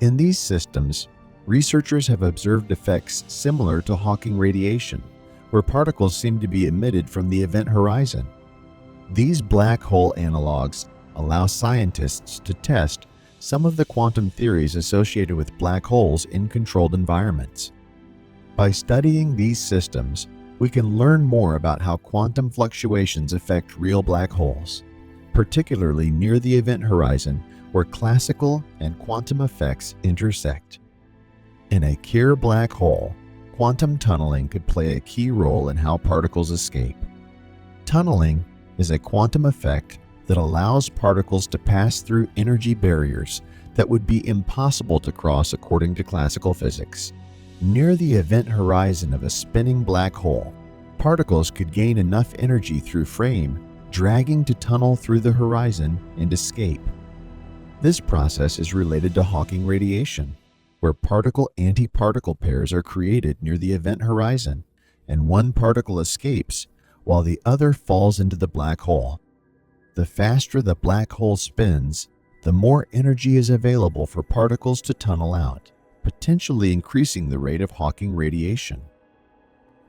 In these systems, researchers have observed effects similar to Hawking radiation, where particles seem to be emitted from the event horizon. These black hole analogs allow scientists to test some of the quantum theories associated with black holes in controlled environments. By studying these systems, we can learn more about how quantum fluctuations affect real black holes, particularly near the event horizon where classical and quantum effects intersect. In a pure black hole, quantum tunneling could play a key role in how particles escape. Tunneling is a quantum effect that allows particles to pass through energy barriers that would be impossible to cross according to classical physics. Near the event horizon of a spinning black hole, particles could gain enough energy through frame dragging to tunnel through the horizon and escape. This process is related to Hawking radiation, where particle-antiparticle pairs are created near the event horizon, and one particle escapes while the other falls into the black hole. The faster the black hole spins, the more energy is available for particles to tunnel out, potentially increasing the rate of Hawking radiation.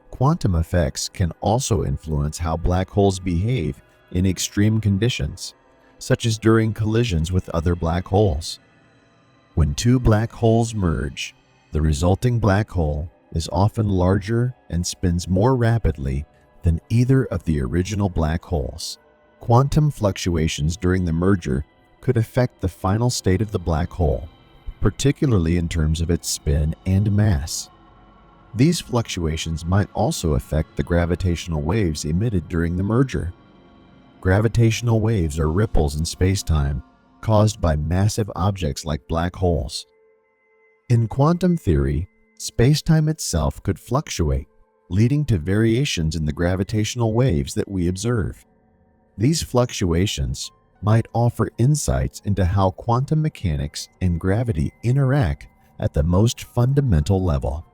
Quantum effects can also influence how black holes behave in extreme conditions, such as during collisions with other black holes. When two black holes merge, the resulting black hole is often larger and spins more rapidly than either of the original black holes. Quantum fluctuations during the merger could affect the final state of the black hole, particularly in terms of its spin and mass. These fluctuations might also affect the gravitational waves emitted during the merger. Gravitational waves are ripples in space-time caused by massive objects like black holes. In quantum theory, space-time itself could fluctuate, leading to variations in the gravitational waves that we observe. These fluctuations might offer insights into how quantum mechanics and gravity interact at the most fundamental level.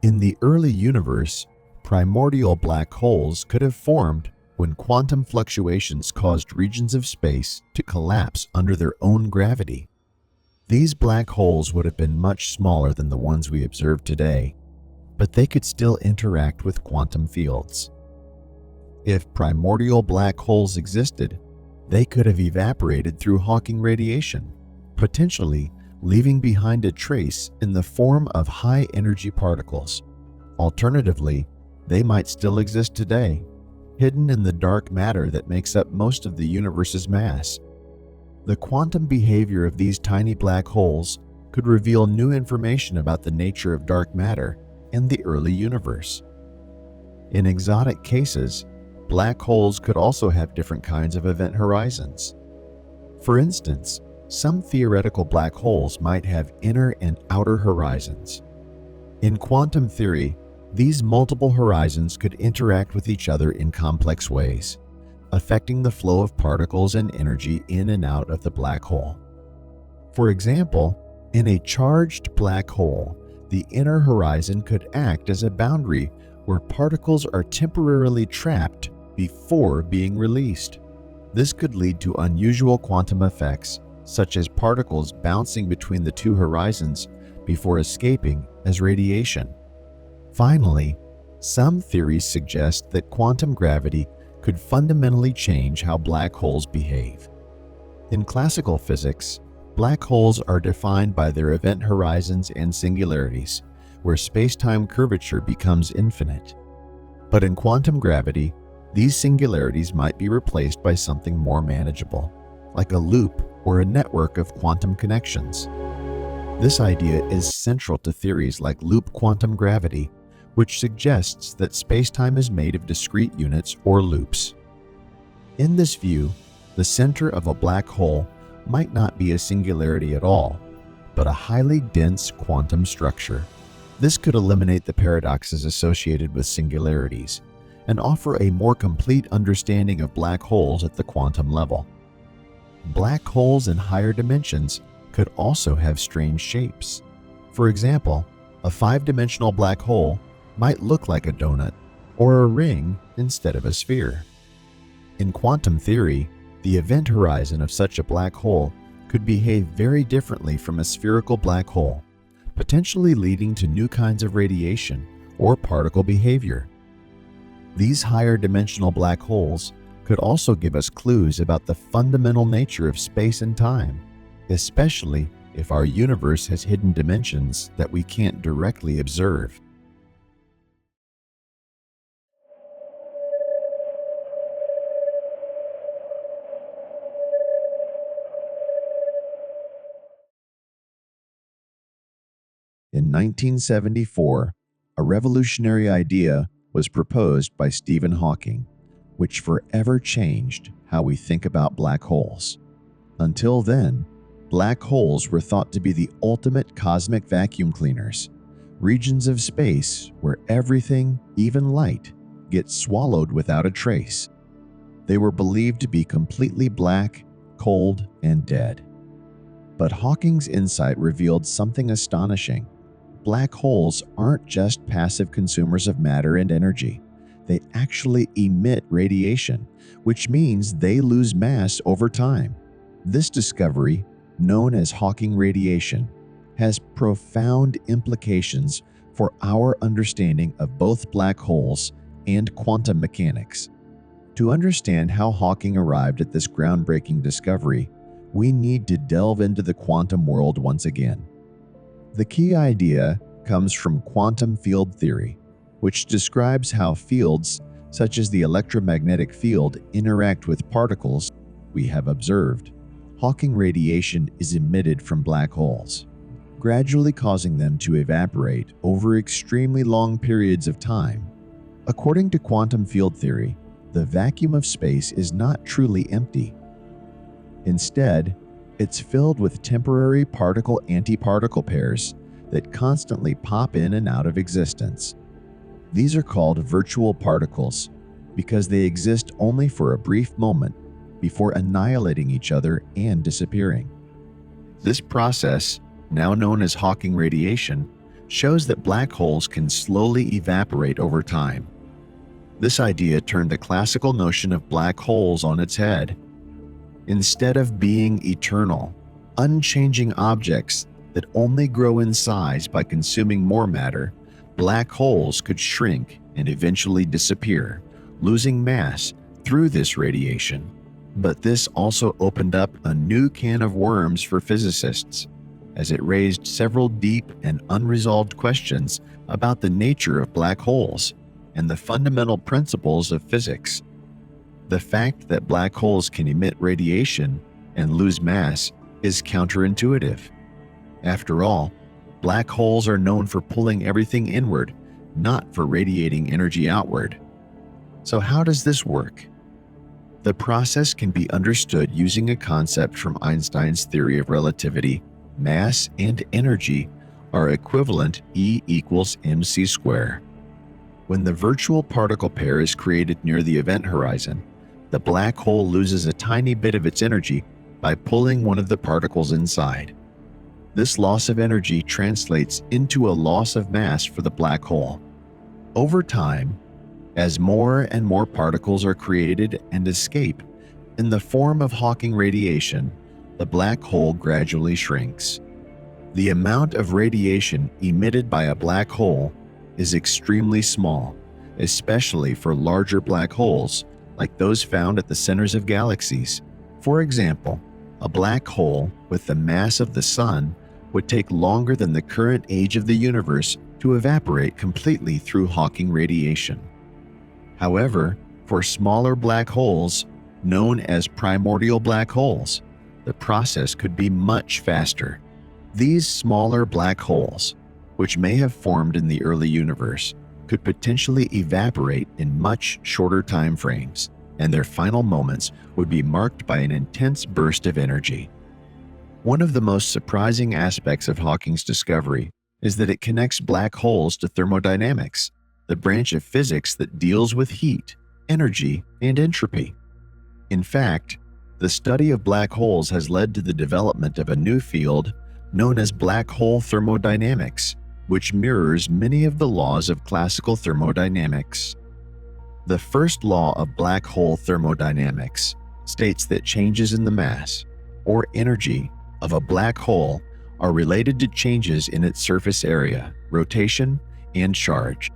In the early universe, primordial black holes could have formed when quantum fluctuations caused regions of space to collapse under their own gravity. These black holes would have been much smaller than the ones we observe today, but they could still interact with quantum fields. If primordial black holes existed, they could have evaporated through Hawking radiation, potentially leaving behind a trace in the form of high-energy particles. Alternatively, they might still exist today, hidden in the dark matter that makes up most of the universe's mass. The quantum behavior of these tiny black holes could reveal new information about the nature of dark matter and the early universe. In exotic cases, black holes could also have different kinds of event horizons. For instance, some theoretical black holes might have inner and outer horizons. In quantum theory, these multiple horizons could interact with each other in complex ways, affecting the flow of particles and energy in and out of the black hole. For example, in a charged black hole, the inner horizon could act as a boundary where particles are temporarily trapped before being released. This could lead to unusual quantum effects, such as particles bouncing between the two horizons before escaping as radiation. Finally, some theories suggest that quantum gravity could fundamentally change how black holes behave. In classical physics, black holes are defined by their event horizons and singularities, where space-time curvature becomes infinite. But in quantum gravity, these singularities might be replaced by something more manageable, like a loop or a network of quantum connections. This idea is central to theories like loop quantum gravity, which suggests that space-time is made of discrete units or loops. In this view, the center of a black hole might not be a singularity at all, but a highly dense quantum structure. This could eliminate the paradoxes associated with singularities and offer a more complete understanding of black holes at the quantum level. Black holes in higher dimensions could also have strange shapes. For example, a 5-dimensional black hole might look like a donut or a ring instead of a sphere. In quantum theory, the event horizon of such a black hole could behave very differently from a spherical black hole, potentially leading to new kinds of radiation or particle behavior. These higher dimensional black holes could also give us clues about the fundamental nature of space and time, especially if our universe has hidden dimensions that we can't directly observe. In 1974, a revolutionary idea was proposed by Stephen Hawking, which forever changed how we think about black holes. Until then, black holes were thought to be the ultimate cosmic vacuum cleaners, regions of space where everything, even light, gets swallowed without a trace. They were believed to be completely black, cold, and dead. But Hawking's insight revealed something astonishing. Black holes aren't just passive consumers of matter and energy. They actually emit radiation, which means they lose mass over time. This discovery, known as Hawking radiation, has profound implications for our understanding of both black holes and quantum mechanics. To understand how Hawking arrived at this groundbreaking discovery, we need to delve into the quantum world once again. The key idea comes from quantum field theory, which describes how fields such as the electromagnetic field interact with particles we have observed. Hawking radiation is emitted from black holes, gradually causing them to evaporate over extremely long periods of time. According to quantum field theory, the vacuum of space is not truly empty. Instead, it's filled with temporary particle-antiparticle pairs that constantly pop in and out of existence. These are called virtual particles because they exist only for a brief moment before annihilating each other and disappearing. This process, now known as Hawking radiation, shows that black holes can slowly evaporate over time. This idea turned the classical notion of black holes on its head. Instead of being eternal, unchanging objects that only grow in size by consuming more matter, black holes could shrink and eventually disappear, losing mass through this radiation. But this also opened up a new can of worms for physicists, as it raised several deep and unresolved questions about the nature of black holes and the fundamental principles of physics. The fact that black holes can emit radiation and lose mass is counterintuitive. After all, black holes are known for pulling everything inward, not for radiating energy outward. So how does this work? The process can be understood using a concept from Einstein's theory of relativity. Mass and energy are equivalent E equals mc squared. When the virtual particle pair is created near the event horizon, the black hole loses a tiny bit of its energy by pulling one of the particles inside. This loss of energy translates into a loss of mass for the black hole. Over time, as more and more particles are created and escape in the form of Hawking radiation, the black hole gradually shrinks. The amount of radiation emitted by a black hole is extremely small, especially for larger black holes like those found at the centers of galaxies. For example, a black hole with the mass of the Sun would take longer than the current age of the universe to evaporate completely through Hawking radiation. However, for smaller black holes, known as primordial black holes, the process could be much faster. These smaller black holes, which may have formed in the early universe, could potentially evaporate in much shorter time frames, and their final moments would be marked by an intense burst of energy. One of the most surprising aspects of Hawking's discovery is that it connects black holes to thermodynamics, the branch of physics that deals with heat, energy, and entropy. In fact, the study of black holes has led to the development of a new field known as black hole thermodynamics, which mirrors many of the laws of classical thermodynamics. The first law of black hole thermodynamics states that changes in the mass, or energy, of a black hole are related to changes in its surface area, rotation, and charge.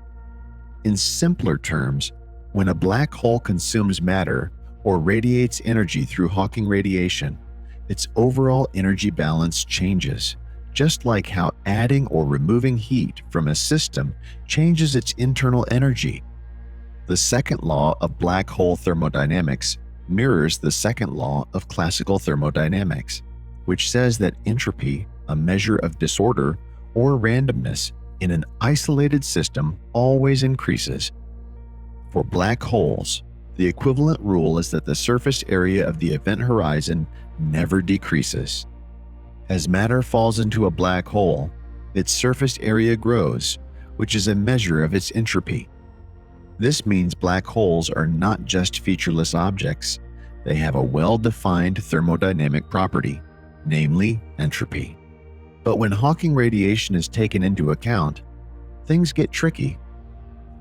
In simpler terms, When a black hole consumes matter or radiates energy through Hawking radiation, its overall energy balance changes, just like how adding or removing heat from a system changes its internal energy. The second law of black hole thermodynamics mirrors the second law of classical thermodynamics, which says that entropy, a measure of disorder or randomness in an isolated system, always increases. For black holes, the equivalent rule is that the surface area of the event horizon never decreases. As matter falls into a black hole, its surface area grows, which is a measure of its entropy. This means black holes are not just featureless objects, they have a well-defined thermodynamic property, namely entropy. But when Hawking radiation is taken into account, things get tricky.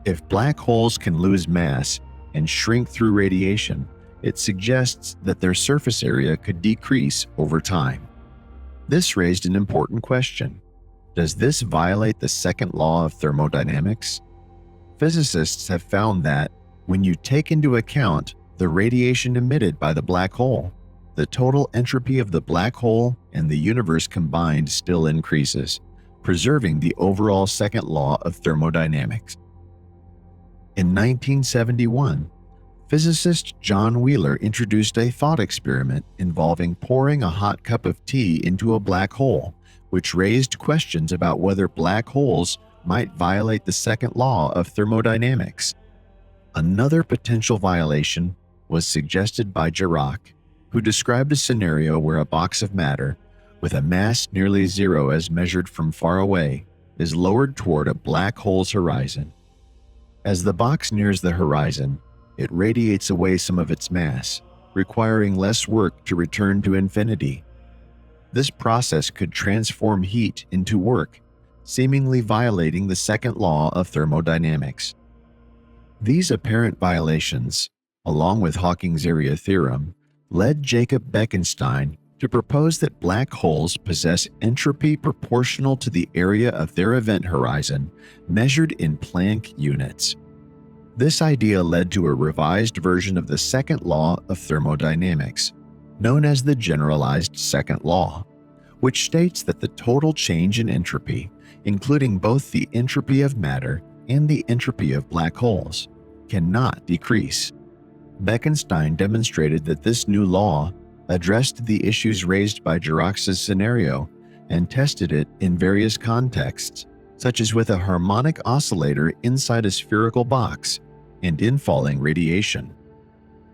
If black holes can lose mass and shrink through radiation, it suggests that their surface area could decrease over time. This raised an important question. Does this violate the second law of thermodynamics? Physicists have found that, when you take into account the radiation emitted by the black hole, the total entropy of the black hole and the universe combined still increases, preserving the overall second law of thermodynamics. In 1971, physicist John Wheeler introduced a thought experiment involving pouring a hot cup of tea into a black hole, which raised questions about whether black holes might violate the second law of thermodynamics. Another potential violation was suggested by Dirac, who described a scenario where a box of matter, with a mass nearly zero as measured from far away, is lowered toward a black hole's horizon. As the box nears the horizon, it radiates away some of its mass, requiring less work to return to infinity. This process could transform heat into work, seemingly violating the second law of thermodynamics. These apparent violations, along with Hawking's area theorem, led Jacob Bekenstein to propose that black holes possess entropy proportional to the area of their event horizon, measured in Planck units. This idea led to a revised version of the second law of thermodynamics, known as the generalized second law, which states that the total change in entropy, including both the entropy of matter and the entropy of black holes, cannot decrease. Bekenstein demonstrated that this new law addressed the issues raised by Dirac's scenario and tested it in various contexts, such as with a harmonic oscillator inside a spherical box and in falling radiation.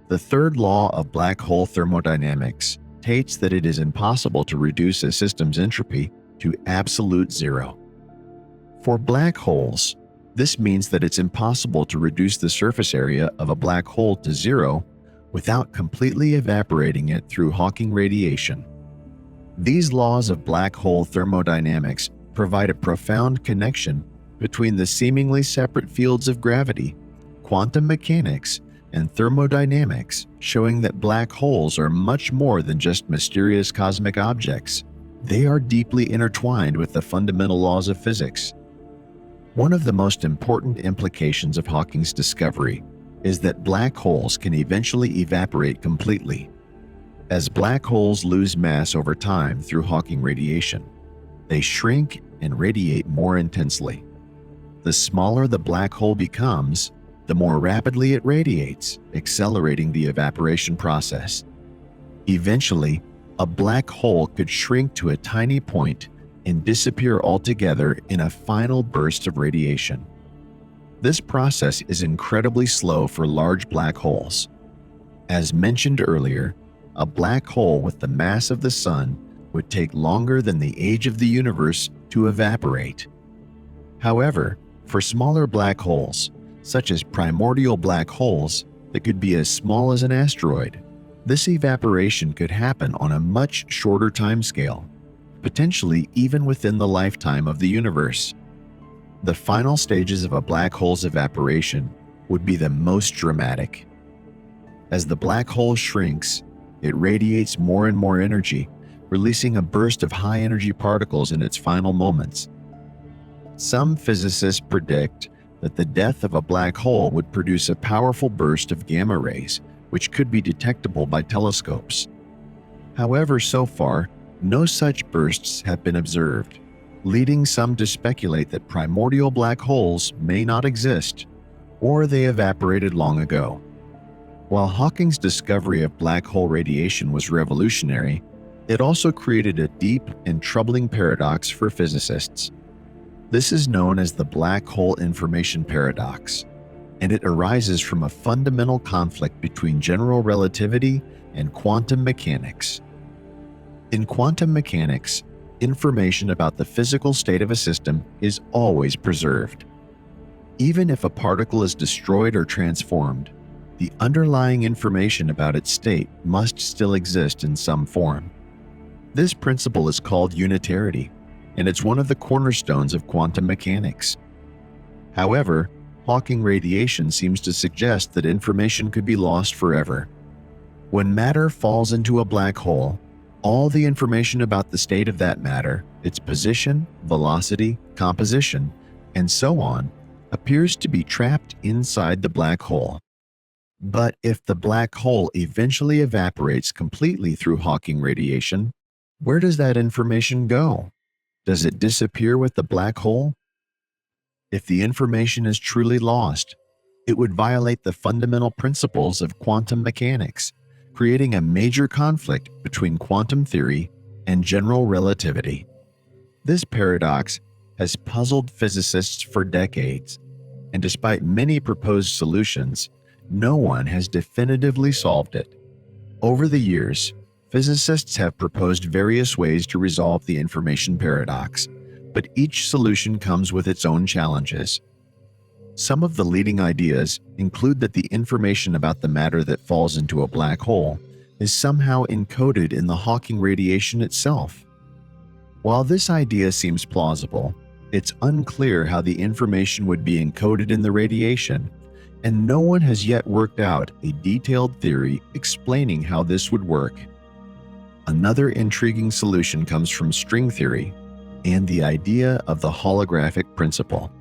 The third law of black hole thermodynamics states that it is impossible to reduce a system's entropy to absolute zero. For black holes, this means that it's impossible to reduce the surface area of a black hole to zero without completely evaporating it through Hawking radiation. These laws of black hole thermodynamics provide a profound connection between the seemingly separate fields of gravity, quantum mechanics, and thermodynamics, showing that black holes are much more than just mysterious cosmic objects. They are deeply intertwined with the fundamental laws of physics. One of the most important implications of Hawking's discovery is that black holes can eventually evaporate completely. As black holes lose mass over time through Hawking radiation, they shrink and radiate more intensely. The smaller the black hole becomes, the more rapidly it radiates, accelerating the evaporation process. Eventually, a black hole could shrink to a tiny point and disappear altogether in a final burst of radiation. This process is incredibly slow for large black holes. As mentioned earlier, a black hole with the mass of the Sun would take longer than the age of the universe to evaporate. However, for smaller black holes, such as primordial black holes that could be as small as an asteroid, this evaporation could happen on a much shorter timescale, potentially even within the lifetime of the universe. The final stages of a black hole's evaporation would be the most dramatic. As the black hole shrinks, it radiates more and more energy, releasing a burst of high-energy particles in its final moments. Some physicists predict that the death of a black hole would produce a powerful burst of gamma rays, which could be detectable by telescopes. However, so far, no such bursts have been observed, leading some to speculate that primordial black holes may not exist, or they evaporated long ago. While Hawking's discovery of black hole radiation was revolutionary, it also created a deep and troubling paradox for physicists. This is known as the black hole information paradox, and it arises from a fundamental conflict between general relativity and quantum mechanics. In quantum mechanics, information about the physical state of a system is always preserved. Even if a particle is destroyed or transformed, the underlying information about its state must still exist in some form. This principle is called unitarity, and it's one of the cornerstones of quantum mechanics. However, Hawking radiation seems to suggest that information could be lost forever. When matter falls into a black hole, all the information about the state of that matter, its position, velocity, composition, and so on, appears to be trapped inside the black hole. But if the black hole eventually evaporates completely through Hawking radiation, where does that information go? Does it disappear with the black hole? If the information is truly lost, it would violate the fundamental principles of quantum mechanics, creating a major conflict between quantum theory and general relativity. This paradox has puzzled physicists for decades, and despite many proposed solutions, no one has definitively solved it. Over the years, physicists have proposed various ways to resolve the information paradox, but each solution comes with its own challenges. Some of the leading ideas include that the information about the matter that falls into a black hole is somehow encoded in the Hawking radiation itself. While this idea seems plausible, it's unclear how the information would be encoded in the radiation, and no one has yet worked out a detailed theory explaining how this would work. Another intriguing solution comes from string theory and the idea of the holographic principle.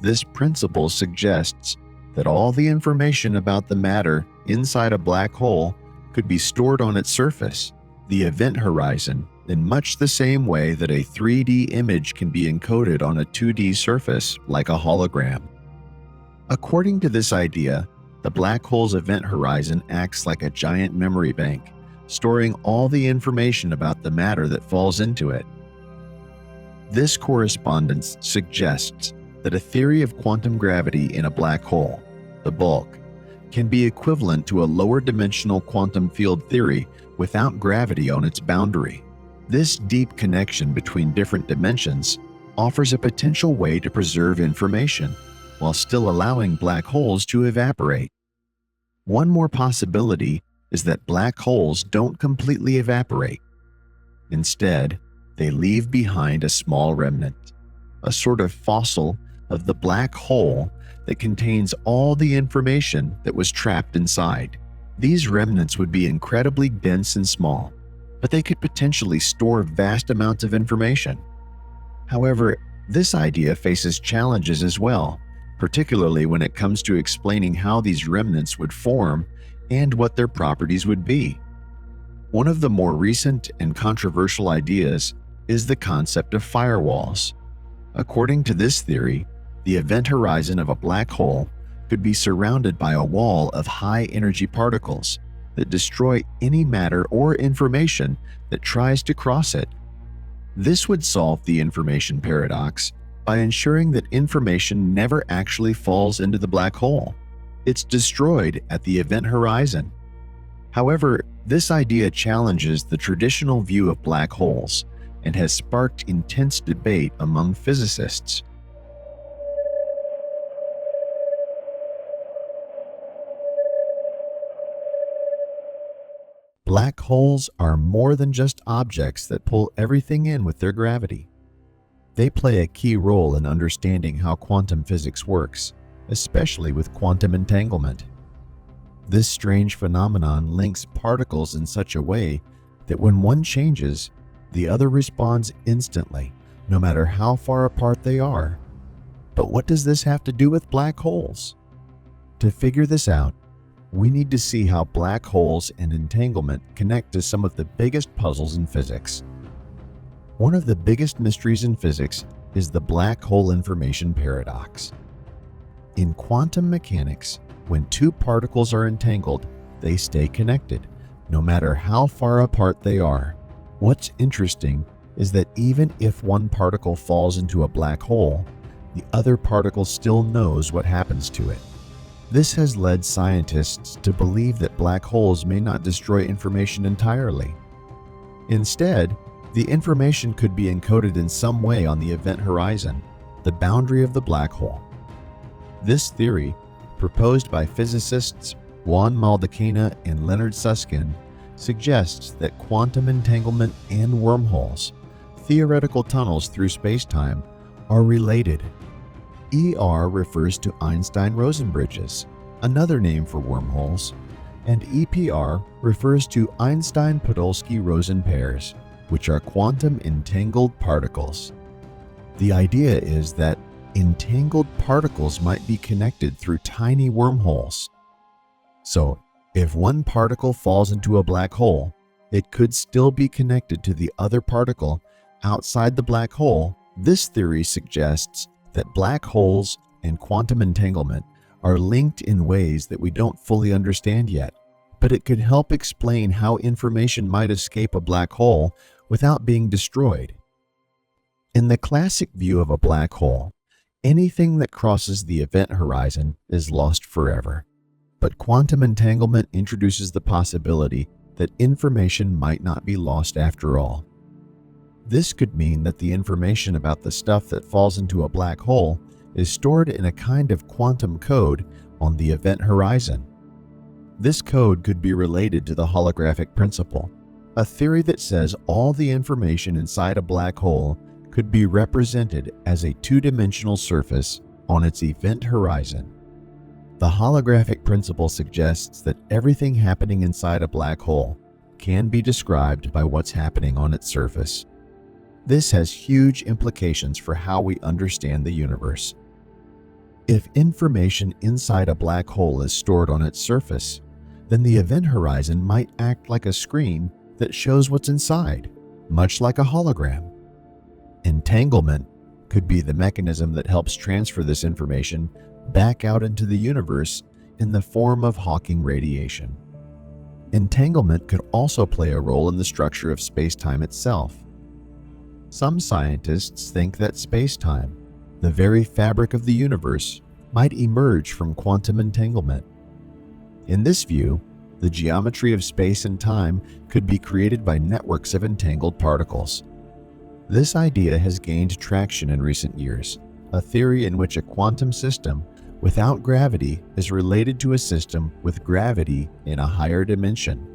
This principle suggests that all the information about the matter inside a black hole could be stored on its surface, the event horizon, in much the same way that a 3D image can be encoded on a 2D surface like a hologram. According to this idea, the black hole's event horizon acts like a giant memory bank, storing all the information about the matter that falls into it. This correspondence suggests that a theory of quantum gravity in a black hole, the bulk, can be equivalent to a lower dimensional quantum field theory without gravity on its boundary. This deep connection between different dimensions offers a potential way to preserve information while still allowing black holes to evaporate. One more possibility is that black holes don't completely evaporate. Instead, they leave behind a small remnant, a sort of fossil of the black hole that contains all the information that was trapped inside. These remnants would be incredibly dense and small, but they could potentially store vast amounts of information. However, this idea faces challenges as well, particularly when it comes to explaining how these remnants would form and what their properties would be. One of the more recent and controversial ideas is the concept of firewalls. According to this theory, the event horizon of a black hole could be surrounded by a wall of high-energy particles that destroy any matter or information that tries to cross it. This would solve the information paradox by ensuring that information never actually falls into the black hole. It's destroyed at the event horizon. However, this idea challenges the traditional view of black holes and has sparked intense debate among physicists. Black holes are more than just objects that pull everything in with their gravity. They play a key role in understanding how quantum physics works, especially with quantum entanglement. This strange phenomenon links particles in such a way that when one changes, the other responds instantly, no matter how far apart they are. But what does this have to do with black holes? To figure this out, we need to see how black holes and entanglement connect to some of the biggest puzzles in physics. One of the biggest mysteries in physics is the black hole information paradox. In quantum mechanics, when two particles are entangled, they stay connected, no matter how far apart they are. What's interesting is that even if one particle falls into a black hole, the other particle still knows what happens to it. This has led scientists to believe that black holes may not destroy information entirely. Instead, the information could be encoded in some way on the event horizon, the boundary of the black hole. This theory, proposed by physicists Juan Maldacena and Leonard Susskind, suggests that quantum entanglement and wormholes, theoretical tunnels through spacetime, are related. ER refers to Einstein-Rosen bridges, another name for wormholes, and EPR refers to Einstein-Podolsky-Rosen pairs, which are quantum entangled particles. The idea is that entangled particles might be connected through tiny wormholes. So, if one particle falls into a black hole, it could still be connected to the other particle outside the black hole. This theory suggests that black holes and quantum entanglement are linked in ways that we don't fully understand yet, but it could help explain how information might escape a black hole without being destroyed. In the classic view of a black hole, anything that crosses the event horizon is lost forever. But quantum entanglement introduces the possibility that information might not be lost after all. This could mean that the information about the stuff that falls into a black hole is stored in a kind of quantum code on the event horizon. This code could be related to the holographic principle, a theory that says all the information inside a black hole could be represented as a two-dimensional surface on its event horizon. The holographic principle suggests that everything happening inside a black hole can be described by what's happening on its surface. This has huge implications for how we understand the universe. If information inside a black hole is stored on its surface, then the event horizon might act like a screen that shows what's inside, much like a hologram. Entanglement could be the mechanism that helps transfer this information back out into the universe in the form of Hawking radiation. Entanglement could also play a role in the structure of space-time itself. Some scientists think that space-time, the very fabric of the universe, might emerge from quantum entanglement. In this view, the geometry of space and time could be created by networks of entangled particles. This idea has gained traction in recent years, a theory in which a quantum system without gravity is related to a system with gravity in a higher dimension.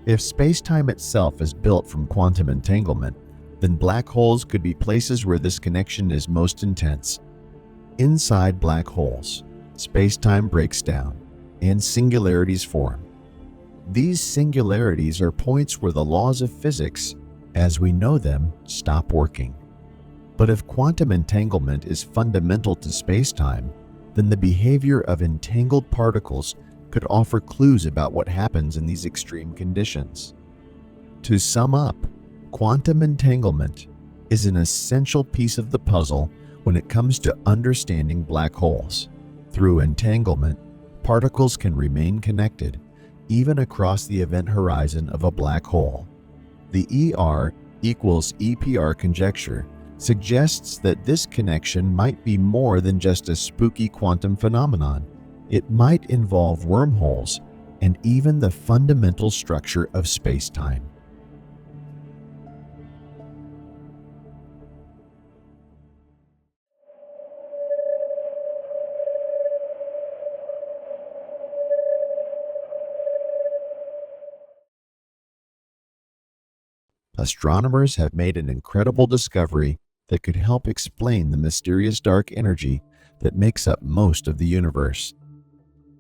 If space-time itself is built from quantum entanglement, then black holes could be places where this connection is most intense. Inside black holes, space-time breaks down, and singularities form. These singularities are points where the laws of physics, as we know them, stop working. But if quantum entanglement is fundamental to space-time, then the behavior of entangled particles could offer clues about what happens in these extreme conditions. To sum up, quantum entanglement is an essential piece of the puzzle when it comes to understanding black holes. Through entanglement, particles can remain connected, even across the event horizon of a black hole. The ER equals EPR conjecture suggests that this connection might be more than just a spooky quantum phenomenon. It might involve wormholes and even the fundamental structure of space-time. Astronomers have made an incredible discovery that could help explain the mysterious dark energy that makes up most of the universe.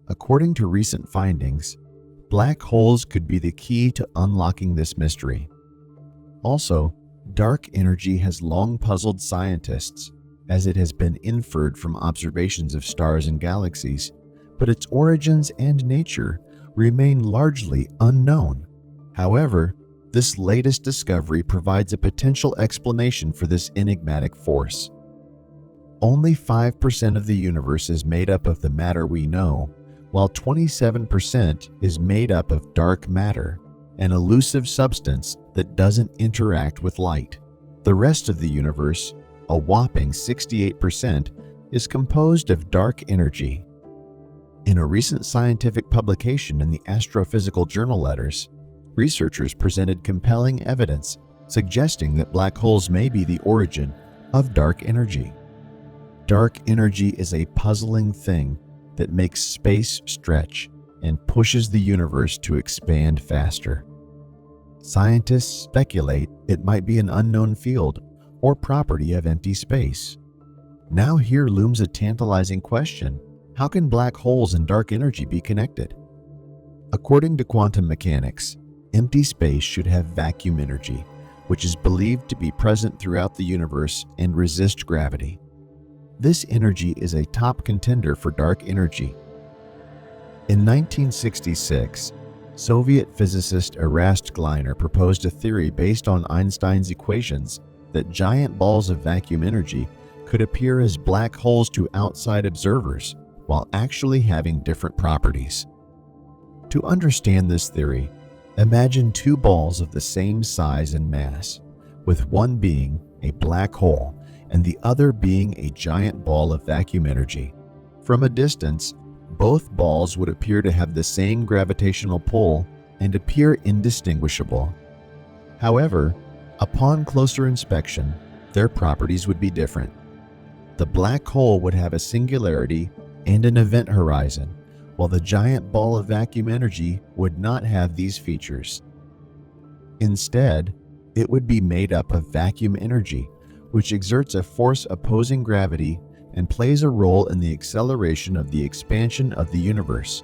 According to recent findings, black holes could be the key to unlocking this mystery. Also, dark energy has long puzzled scientists, as it has been inferred from observations of stars and galaxies, but its origins and nature remain largely unknown. However, this latest discovery provides a potential explanation for this enigmatic force. Only 5% of the universe is made up of the matter we know, while 27% is made up of dark matter, an elusive substance that doesn't interact with light. The rest of the universe, a whopping 68%, is composed of dark energy. In a recent scientific publication in the Astrophysical Journal Letters, researchers presented compelling evidence suggesting that black holes may be the origin of dark energy. Dark energy is a puzzling thing that makes space stretch and pushes the universe to expand faster. Scientists speculate it might be an unknown field or property of empty space. Now here looms a tantalizing question: how can black holes and dark energy be connected? According to quantum mechanics, empty space should have vacuum energy, which is believed to be present throughout the universe and resist gravity. This energy is a top contender for dark energy. In 1966, Soviet physicist Erast Gleiner proposed a theory based on Einstein's equations that giant balls of vacuum energy could appear as black holes to outside observers while actually having different properties. To understand this theory, imagine two balls of the same size and mass, with one being a black hole and the other being a giant ball of vacuum energy. From a distance, both balls would appear to have the same gravitational pull and appear indistinguishable. However, upon closer inspection, their properties would be different. The black hole would have a singularity and an event horizon, while the giant ball of vacuum energy would not have these features. Instead, it would be made up of vacuum energy, which exerts a force opposing gravity and plays a role in the acceleration of the expansion of the universe.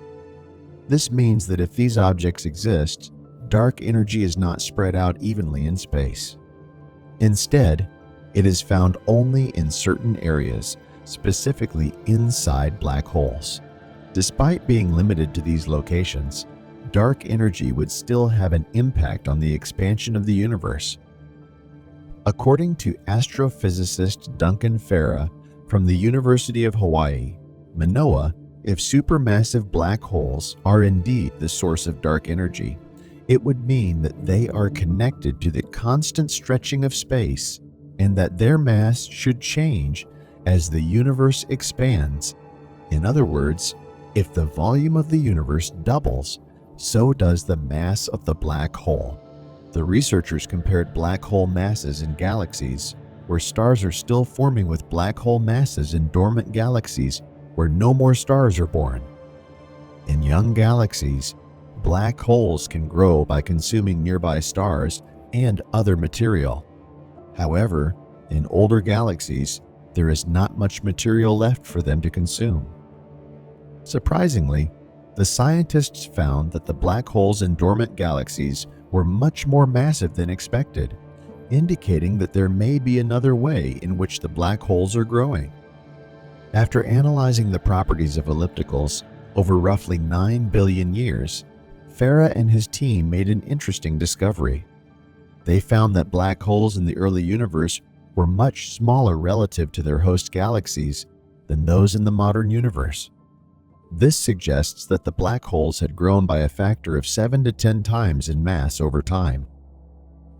This means that if these objects exist, dark energy is not spread out evenly in space. Instead, it is found only in certain areas, specifically inside black holes. Despite being limited to these locations, dark energy would still have an impact on the expansion of the universe. According to astrophysicist Duncan Farah from the University of Hawaii, Manoa, if supermassive black holes are indeed the source of dark energy, it would mean that they are connected to the constant stretching of space and that their mass should change as the universe expands. In other words, if the volume of the universe doubles, so does the mass of the black hole. The researchers compared black hole masses in galaxies where stars are still forming with black hole masses in dormant galaxies where no more stars are born. In young galaxies, black holes can grow by consuming nearby stars and other material. However, in older galaxies, there is not much material left for them to consume. Surprisingly, the scientists found that the black holes in dormant galaxies were much more massive than expected, indicating that there may be another way in which the black holes are growing. After analyzing the properties of ellipticals over roughly 9 billion years, Farah and his team made an interesting discovery. They found that black holes in the early universe were much smaller relative to their host galaxies than those in the modern universe. This suggests that the black holes had grown by a factor of 7 to 10 times in mass over time.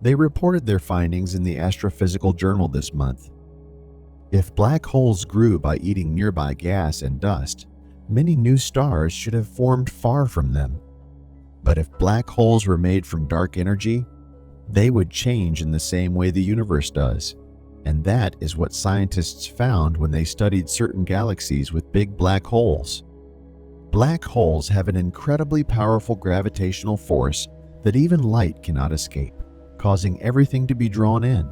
They reported their findings in the Astrophysical Journal this month. If black holes grew by eating nearby gas and dust, many new stars should have formed far from them. But if black holes were made from dark energy, they would change in the same way the universe does. And that is what scientists found when they studied certain galaxies with big black holes. Black holes have an incredibly powerful gravitational force that even light cannot escape, causing everything to be drawn in.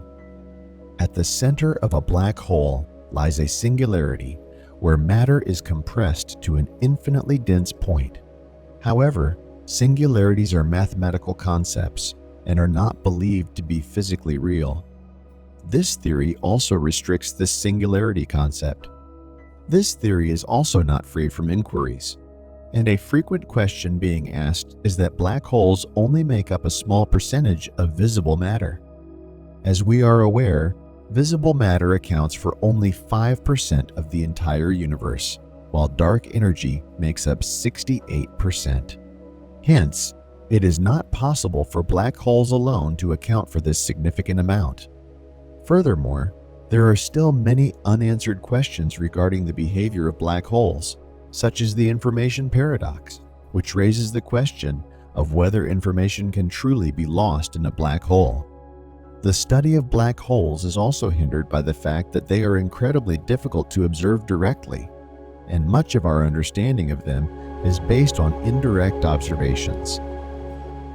At the center of a black hole lies a singularity where matter is compressed to an infinitely dense point. However, singularities are mathematical concepts and are not believed to be physically real. This theory also restricts the singularity concept. This theory is also not free from inquiries, and a frequent question being asked is that black holes only make up a small percentage of visible matter. As we are aware, visible matter accounts for only 5% of the entire universe, while dark energy makes up 68%. Hence, it is not possible for black holes alone to account for this significant amount. Furthermore, there are still many unanswered questions regarding the behavior of black holes, such as the information paradox, which raises the question of whether information can truly be lost in a black hole. The study of black holes is also hindered by the fact that they are incredibly difficult to observe directly, and much of our understanding of them is based on indirect observations.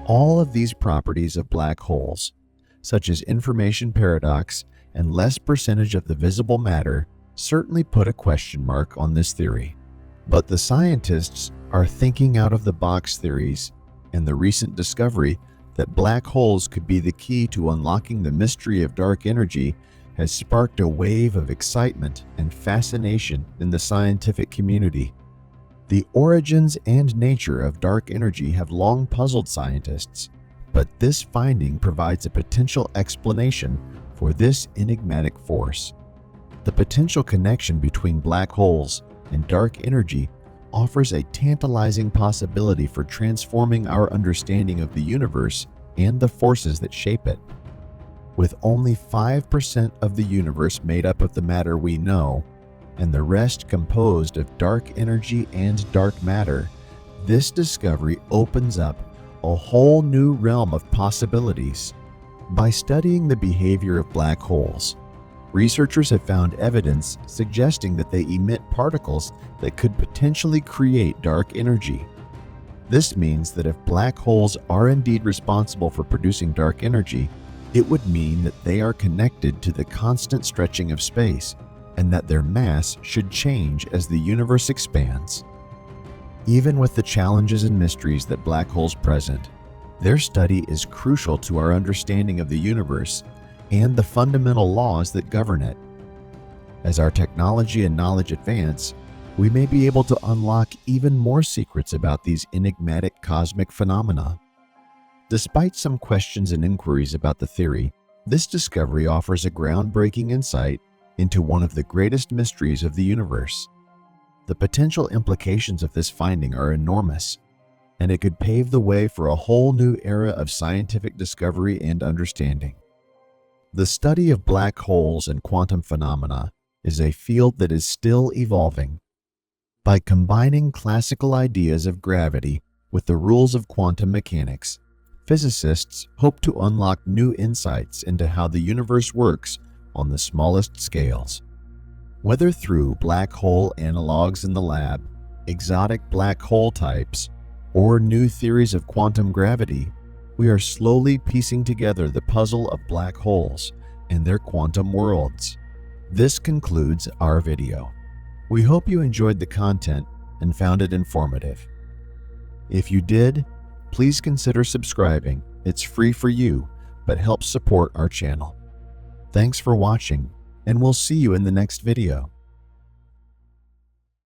All of these properties of black holes, such as information paradox and less percentage of the visible matter, certainly put a question mark on this theory. But the scientists are thinking out of the box theories, and the recent discovery that black holes could be the key to unlocking the mystery of dark energy has sparked a wave of excitement and fascination in the scientific community. The origins and nature of dark energy have long puzzled scientists, but this finding provides a potential explanation for this enigmatic force. The potential connection between black holes and dark energy offers a tantalizing possibility for transforming our understanding of the universe and the forces that shape it. With only 5% of the universe made up of the matter we know, and the rest composed of dark energy and dark matter, this discovery opens up a whole new realm of possibilities. By studying the behavior of black holes, researchers have found evidence suggesting that they emit particles that could potentially create dark energy. This means that if black holes are indeed responsible for producing dark energy, it would mean that they are connected to the constant stretching of space, and that their mass should change as the universe expands. Even with the challenges and mysteries that black holes present, their study is crucial to our understanding of the universe and the fundamental laws that govern it. As our technology and knowledge advance, we may be able to unlock even more secrets about these enigmatic cosmic phenomena. Despite some questions and inquiries about the theory, this discovery offers a groundbreaking insight into one of the greatest mysteries of the universe. The potential implications of this finding are enormous, and it could pave the way for a whole new era of scientific discovery and understanding. The study of black holes and quantum phenomena is a field that is still evolving. By combining classical ideas of gravity with the rules of quantum mechanics, physicists hope to unlock new insights into how the universe works on the smallest scales. Whether through black hole analogs in the lab, exotic black hole types, or new theories of quantum gravity, we are slowly piecing together the puzzle of black holes and their quantum worlds. This concludes our video. We hope you enjoyed the content and found it informative. If you did, please consider subscribing. It's free for you, but helps support our channel. Thanks for watching, and we'll see you in the next video.